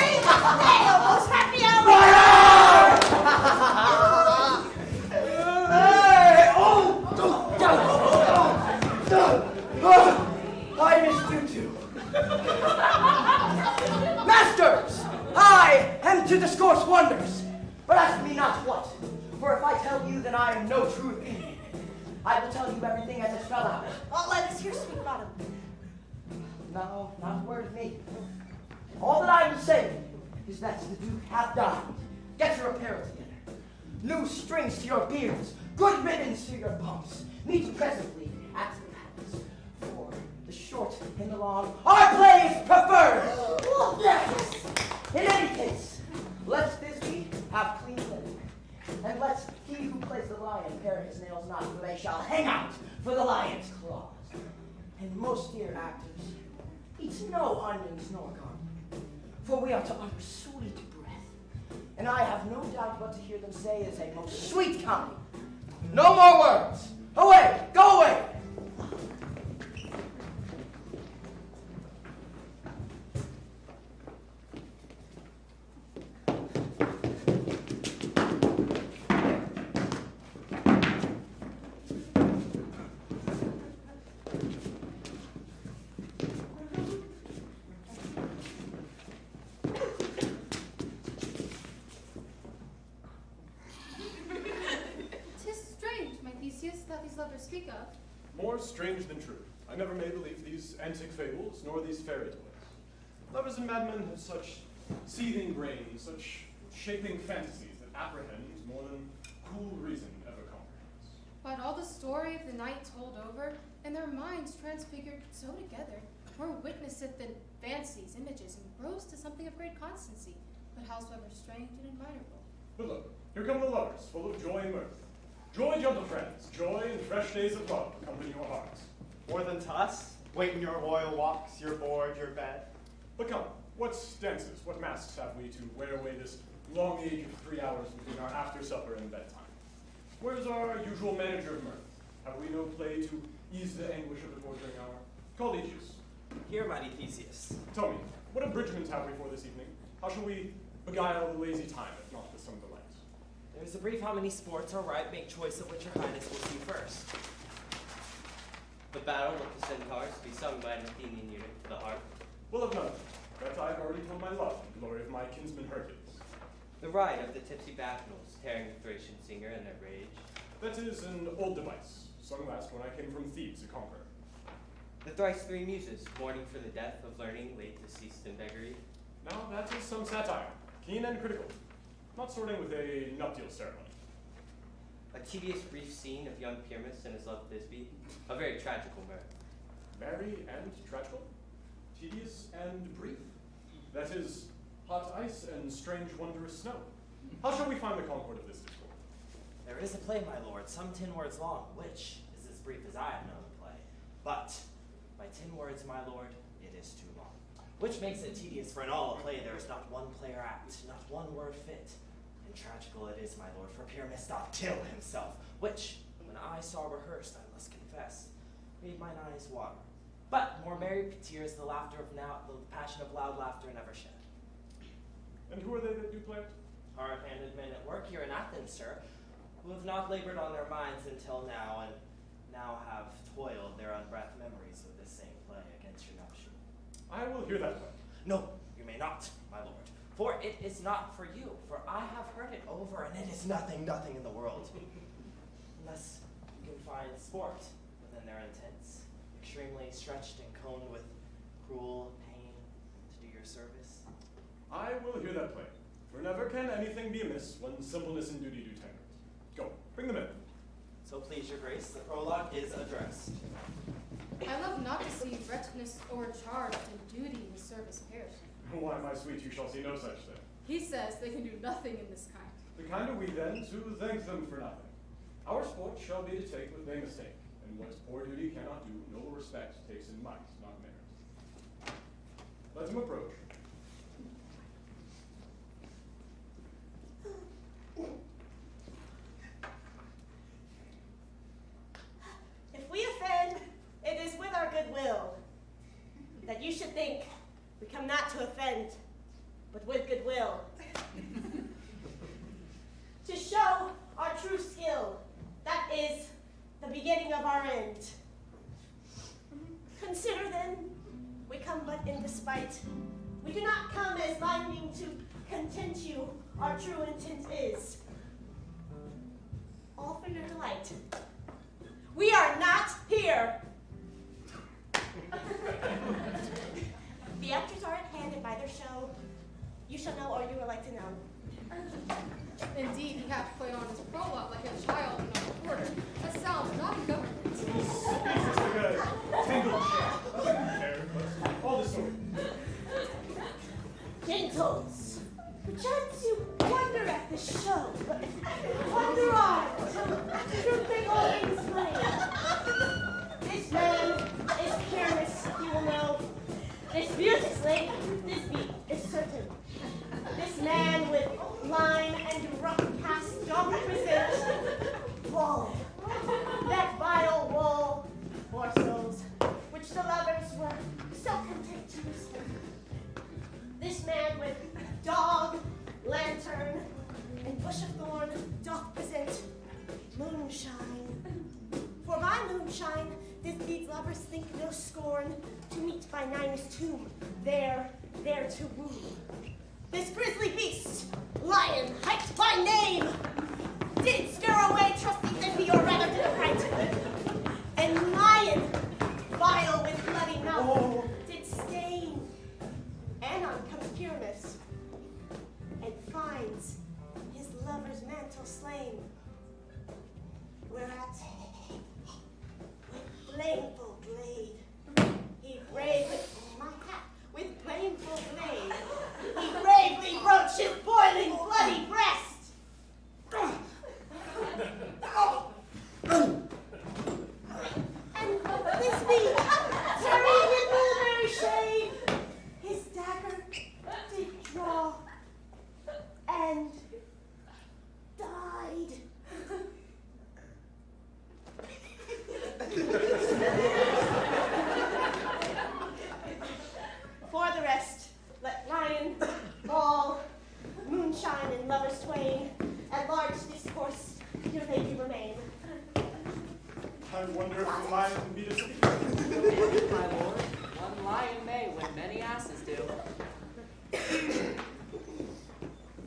Hey, almost happy hour! Hey! I missed you too. Masters, I am to discourse wonders, but ask me not what. For if I tell you, then I am no true opinion. I will tell you everything as it fell out. Let us hear Sweet Bottom. No, not a word of me. All that I will say is that the Duke hath died. Get your apparel together. New strings to your beards, good ribbons to your pumps. Meet presently at the palace. For the short and the long, our play is preferred. Yes. In any case, let Thisbe have clean linen, and let he who plays the lion pare his nails not, for they shall hang out for the lion's claws. And most dear actors, eat no onions nor garlic, for we are to utter sweet breath. And I have no doubt what to hear them say is a most sweet comedy. No more words. Away, go away. Lovers speak of. More strange than true. I never may believe these antique fables, nor these fairy tales. Lovers and madmen have such seething brains, such shaping fantasies that apprehend more than cool reason ever comprehends. But all the story of the night told over, and their minds transfigured so together, more witnesseth than fancies, images, and rose to something of great constancy, but howsoever strange and admirable. But look, here come the lovers, full of joy and mirth. Joy, gentle friends, joy and fresh days of love accompany your hearts. More than to us, waiting your royal walks, your board, your bed. But come, what dances, what masks have we to wear away this long age of 3 hours between our after supper and bedtime? Where's our usual manager of mirth? Have we no play to ease the anguish of the torturing hour? Call Aetius. Here, mighty Theseus. Tell me, what abridgments have we for this evening? How shall we beguile the lazy time, if not with some delight? There's a brief how many sports are right, make choice of which your highness will see first. The battle with the centaurs be sung by an Athenian eunuch to the harp. We'll have none. That I have already told my love in glory of my kinsman Hercules. The ride of the tipsy bacchanals, tearing the Thracian singer in their rage. That is an old device, sung last when I came from Thebes a conqueror. The thrice 3 muses, mourning for the death of learning laid deceased in beggary. Now that is some satire, keen and critical. Not sorting with a nuptial ceremony. A tedious brief scene of young Pyramus and his love Thisbe, a very tragical mirth. Merry and tragical, tedious and brief. That is hot ice and strange wondrous snow. How shall we find the concord of this discord? There is a play, my lord, some 10 words long, which is as brief as I have known the play. But by 10 words, my lord, it is too long. Which makes it tedious, for in all a play there is not one player apt, not one word fit. And tragical it is, my lord, for Pyramus doth kill himself, which, when I saw rehearsed, I must confess, made mine eyes water. But more merry tears the passion of loud laughter never shed. And who are they that do play it? Hard-handed men at work here in Athens, sir, who have not labored on their minds until now, and now have toiled their unbreathed memories with this same play against your nuptial. I will hear that play. No, you may not, my lord, for it is not for you, for I have heard it over, and it is nothing in the world. Unless you can find sport within their intents, extremely stretched and coned with cruel pain to do your service. I will hear that play, for never can anything be amiss when simpleness and duty do tender it. Go, bring them in. So please your grace, the prologue is addressed. I love not to see wretchedness overcharged and duty in the service perishing. Why, my sweet, you shall see no such thing. He says they can do nothing in this kind. The kind are we then to thank them for nothing. Our sport shall be to take what they mistake, and what poor duty cannot do, noble respect takes in might, not merit. Let him approach. If we offend, it is with our goodwill. That you should think we come not to offend, but with goodwill. To show our true skill, that is the beginning of our end. Consider then, we come but in despite. We do not come as longing to content you, our true intent is. All for your delight. We are not here. The actors are at hand, and by their show, you shall know, or you would like to know. Indeed, he hath played on his prologue like a child and not a reporter. That sounds not in government. Speaks like a tangled shaft. Nothing fair, but all the story. Gentles, perchance you wonder at the show. Wonder on till you think all things plain. This man is Pyramus, you will know. This music slave, this beat is certain. This man with lime and rough cast doth represent woe. That vile woe, poor souls, which the lovers were so content to whisper. This man with dog, lantern, and bush of thorn doth present moonshine. For by moonshine, these lovers think no scorn to meet by Ninus' tomb, there to woo. This grisly beast, lion, hiked by name, did scare away trusty Thimby, or rather did affright. And lion, vile with bloody mouth, did stain. Anon comes Pyramus, and finds his lover's mantle slain. Whereat, with blameful blade, he bravely, my hat, with blameful blade, he bravely broached his boiling bloody breast. And Thisbe, tarrying in mulberry shade, his dagger did draw, and died. For the rest, let lion, ball, moonshine, and lovers twain at large discourse, here they do remain. I wonder if the lion can beat us. My lord, one lion may when many asses do.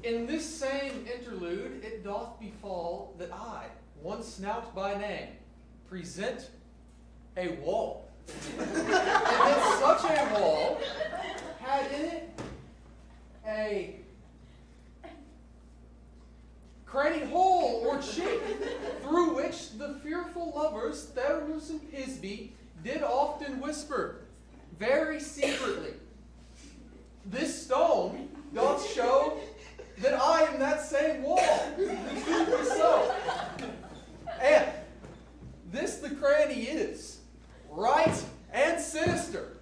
In this same interlude, it doth befall that I, one snout by name, present a wall. And that such a wall had in it a cranny hole or chink through which the fearful lovers, Theranos and Thisbe, did often whisper, very secretly. This stone doth show that I am that same wall. The truth is so. And this the cranny is, right and sinister,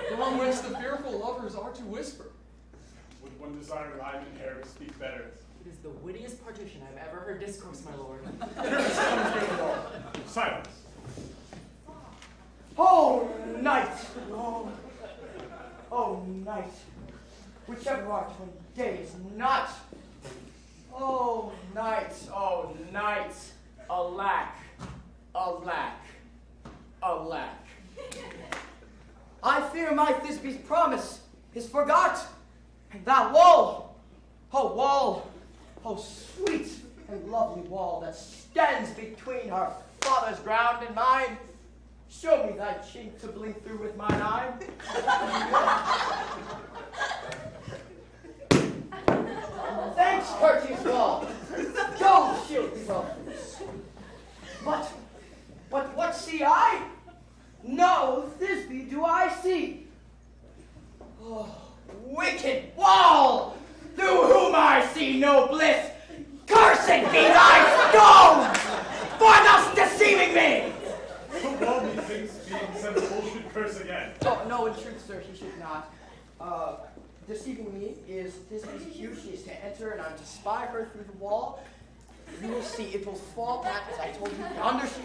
through which the fearful lovers are to whisper. Would one desire rhyme and hair to speak better? It is the wittiest her discourse, my lord. Silence. Oh, night! Oh, night. Whichever art when day is not. Oh, night, oh, night. Alack, alack, alack. I fear my Thisbe's promise is forgot. And that wall, oh, sweet and lovely wall that stands between her father's ground and mine. Show me thy cheek to blink through with mine eye. Thanks, courteous wall. Go, shield these offers. But what see I? No Thisbe do I see. Oh, wicked wall, through whom I see no bliss. Cursed be thy stones for thus deceiving me. The wall methinks being sensible should curse again. Oh, no, in truth, sir, he should not. Deceiving me is Thisbe's cue. She is to enter, and I'm to spy her through the wall. You will see it will fall back, as I told you, yonder she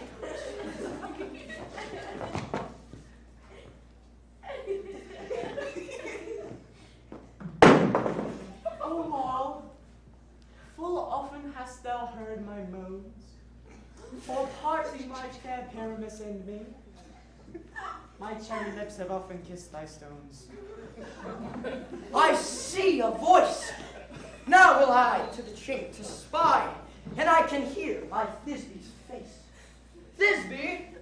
O wall, full often hast thou heard my moans, for parting my fair Pyramus and me. My cherry lips have often kissed thy stones. I see a voice. Now will I to the chink to spy, and I can hear my Thisbe's face. Thisbe!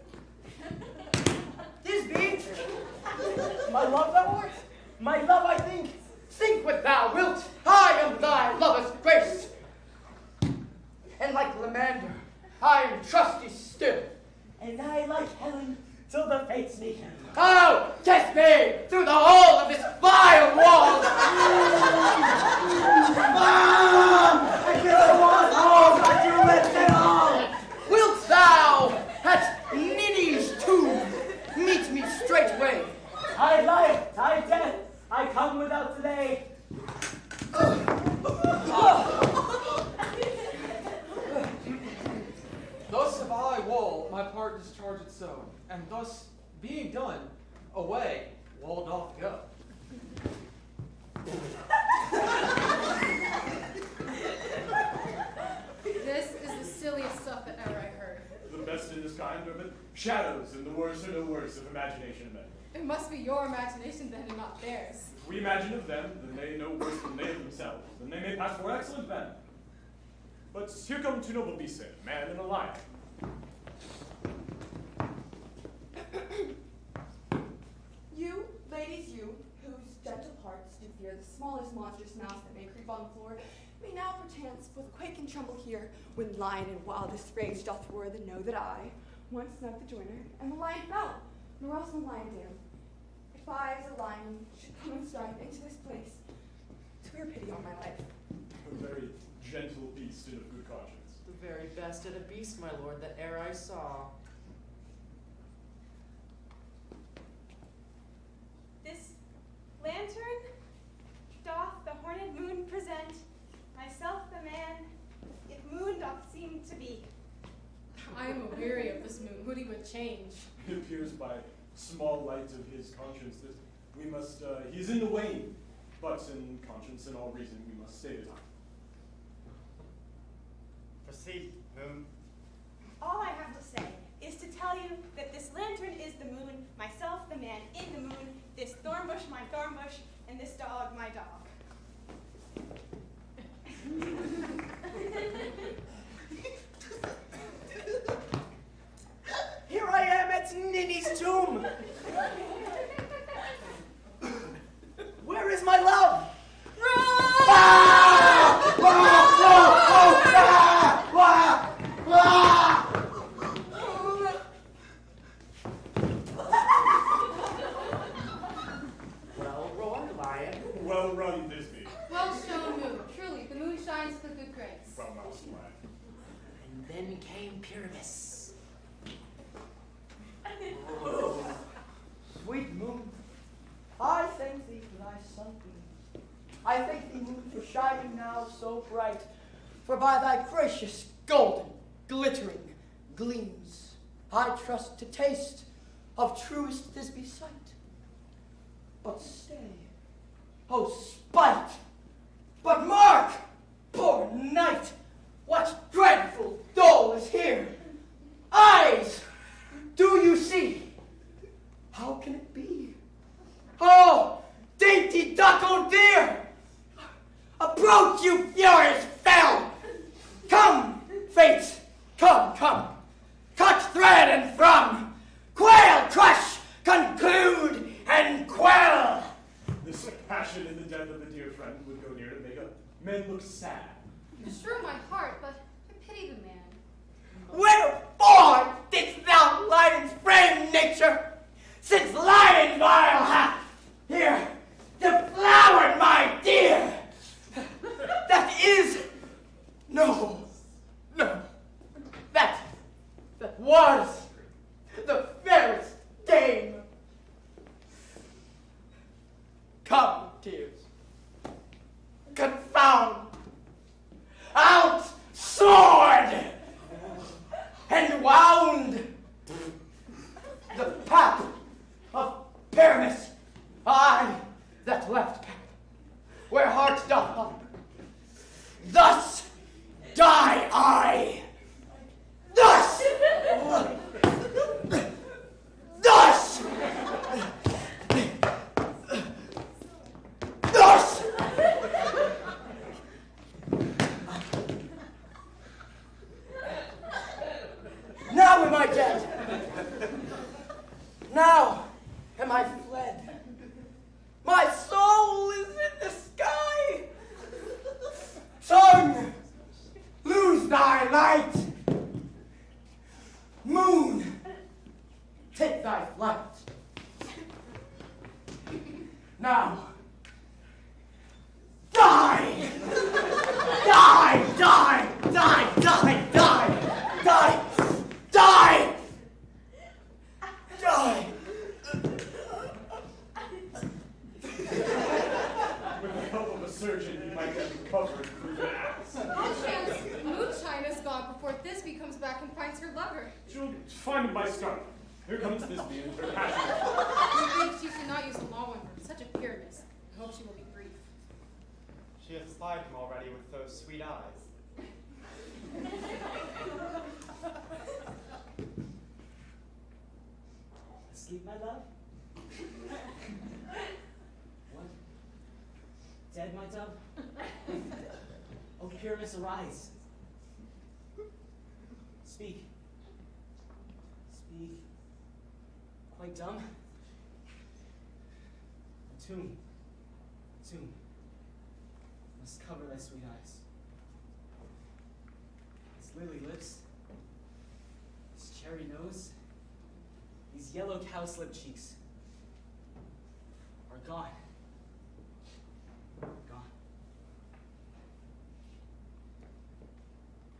Thisbe! My love thou art? My love I think. Think what thou wilt. I am thy lover's grace. And like Lamander, I am trusty still. And I like Helen till the fates meet him. Oh, test me through the hole of this vile wall! I do want all, I do let it all! Wilt thou at Ninny's tomb meet me straightway? I life, I death, I come without delay. Thus have I, wall, my part discharged so, and thus, being done, away, wall doth go. This is the silliest stuff that ever I heard. The best in this kind are but shadows, and the worst are no worse of imagination of men. It must be your imagination then and not theirs. If we imagine of them, then they know worse than they of themselves, then they may pass for excellent men. But here come two noble beasts, a man and a lion. You, ladies, you, whose gentle hearts do fear the smallest monstrous mouse that may creep on the floor, may now perchance both quake and tremble here, when lion in wildest rage doth roar the know that I once snubbed the joiner, and the lion fell, nor else the lion dare. If I, as a lion, should come and strive into this place, swear pity on my life. A very gentle beast and of good conscience. The very best of a beast, my lord, that e'er I saw. This lantern doth the horned moon present, myself the man, if moon doth seem to be. I am weary of this moon. Hoodie would change. It appears by small light of his conscience that we must, he is in the wane, but in conscience and all reason we must stay the time. Proceed, moon. All I have to say is to tell you that this lantern is the moon, myself the man in the moon, this thorn bush my thorn bush, and this dog my dog. Here I am at Ninny's tomb. Where is my love? Well roared, lion. Well run, Thisbe. Well shown, moon. Truly, the moon shines with good grace. From mouse lion. And then came Pyramus. Sweet moon, I thank thee for thy sunbeam. I thank thee, moon, for shining now so bright. For by thy gracious, golden, glittering gleams, I trust to taste of truest Thisbe sight. But stay, O spite! But mark, poor knight, what dreadful dole is here! Eyes, do you see? How can it be? Oh, dainty duck, oh dear! Approach, you furious fell! Come, fates, come, come! Cut thread and thrum! Quail, crush, conclude, and quell! This passion in the death of a dear friend would go near to make men look sad. You strew my heart, but I pity the man. Wherefore didst thou lion's frame, nature? Since lion vile hath here deflowered my dear! That is, no, that was the fairest dame. Come, tears, confound, out sword, and wound the pap of Pyramus, I that left cap, where heart doth hunger. Thus die I. Thus. Thus. Thus. Now am I dead. Now am I fled. My soul is in the sky. Sun, lose thy light. Moon, take thy flight. Now, die! Die, die, die, die, die, die, die, die. With the help of a surgeon, you might get recovered through the ass. All chance, Moonshine is gone before Thisbe comes back and finds her lover. She'll find him by scarf. Here comes Thisbe and her passion. Methinks you should not use the law on her. Such a pyramid. I hope she will be brief. She has spied him already with those sweet eyes. Asleep, my love? What? Dead, my dove? O Pyramus, arise. Speak. Speak. Quite dumb? A tomb. A tomb. Must cover thy sweet eyes. His lily lips. His cherry nose. These yellow cowslip cheeks are gone. Gone.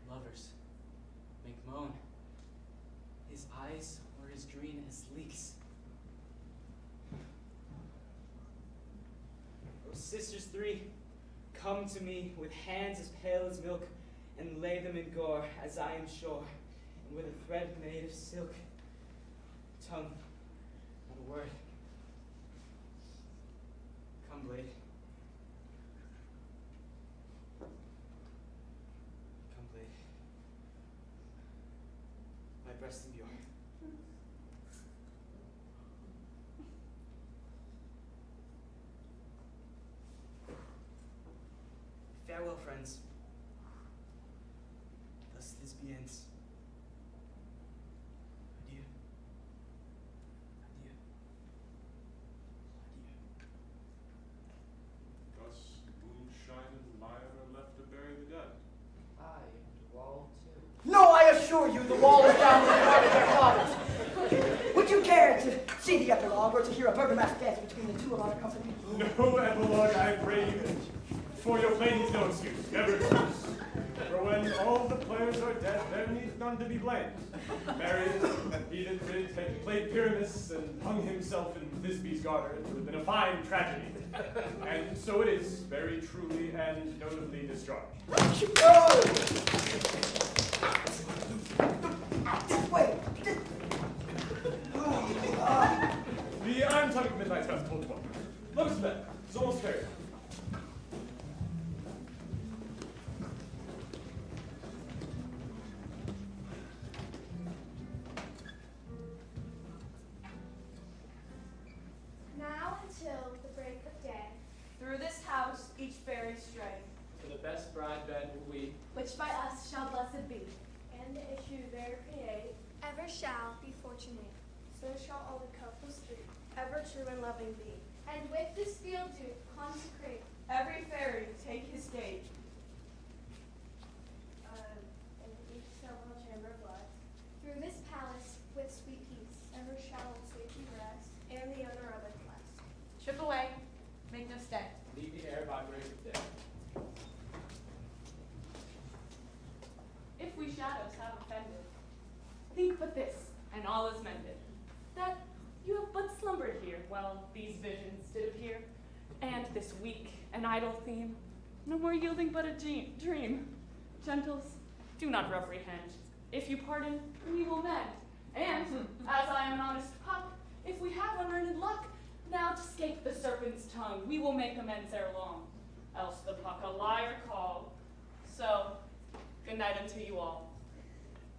Lovers make moan. His eyes are as green as leeks. O sisters three, come to me with hands as pale as milk, and lay them in gore, as I am sure, and with a thread made of silk. Tongue, not a word. Come, blade. Come, blade. My breast impure. Farewell, friends. Thus this be ends. Adieu. Adieu. Adieu. Thus, Moonshine and Lion are left to bury the dead. Aye, and wall too. No, I assure you, the wall is down with the heart of their fathers. Would you care to see the epilogue or to hear a burgomask dance between the two of our company? No epilogue, I pray you. For your plain is no excuse, never excuse. For when all the players are dead, there needs none to be blamed. Married, heathen prince had played Pyramus and hung himself in Thisbe's garter, it would have been a fine tragedy. And so it is, very truly and notably discharged. Wait. The Untitled Midnight Festival is over. Let us to bed. It's almost fair. Now until the break of day, Through this house each fairy stray, To the best bride bed will we. which by us shall blessed be, And the issue there create, Ever shall be fortunate. so shall all the couples three, ever true and loving be. and with this field to consecrate. every fairy take his gate. And each several chamber blood, Through this palace with sweet peace. ever shall in safety rest, and the other of it blessed. Trip away, make no stay. Leave the air by break of day. If we shadows have offended, think but this, and all is mended, that you have but slumbered here while these visions did appear, and this weak and idle theme, no more yielding but a dream. Gentles, do not reprehend. If you pardon, we will mend. And, as I am an honest pup, if we have unlearned luck, now to scape the serpent's tongue, we will make amends ere long, else the puck a liar call. So, good night unto you all.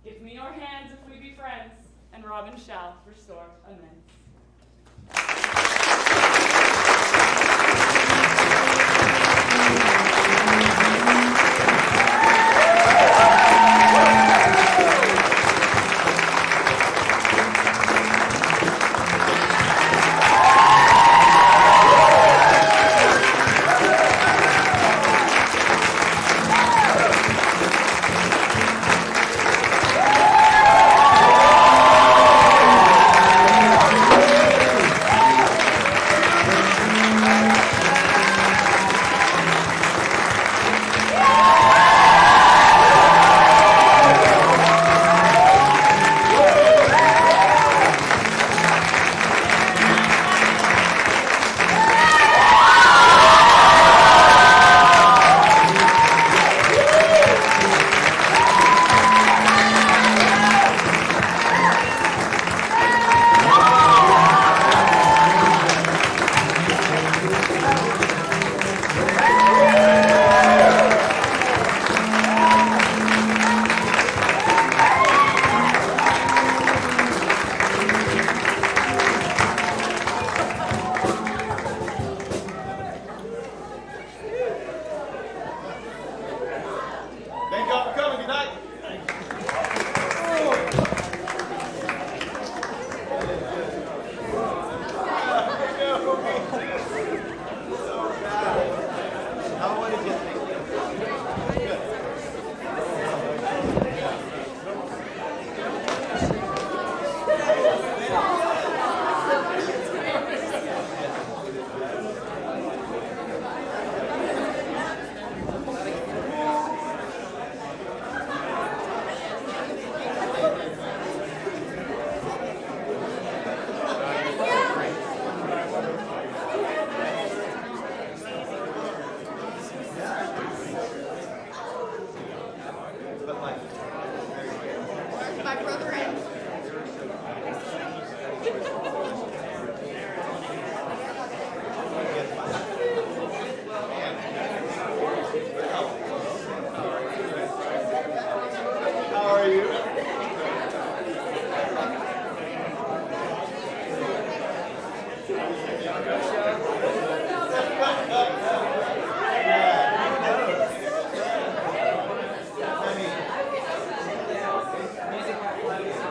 Give me your hands if we be friends, and Robin shall restore amends. Music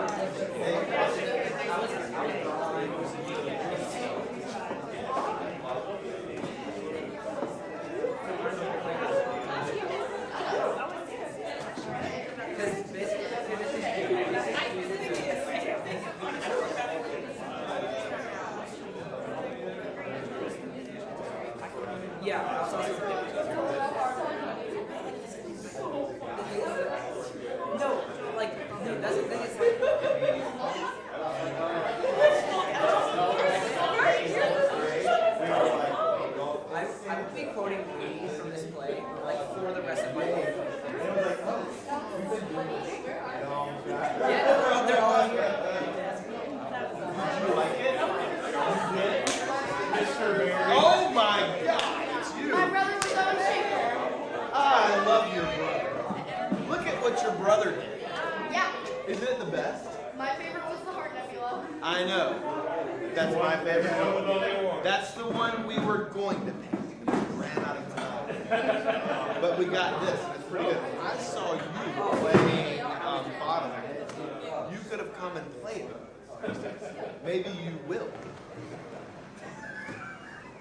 Isn't it the best? My favorite was the Heart Nebula. I know. That's my favorite one. That's the one we were going to pick. We ran out of time. But we got this, and it's pretty good. I saw you playing bottom. You could have come and played it. Maybe you will.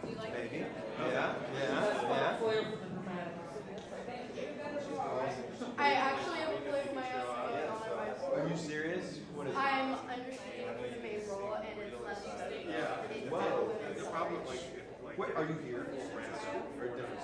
Maybe. Yeah. I actually have played my own game on my Are you serious? What is it? I'm understated for the main role, and it's less exciting. Yeah. Well, you're probably like, wait, are you here? Or different?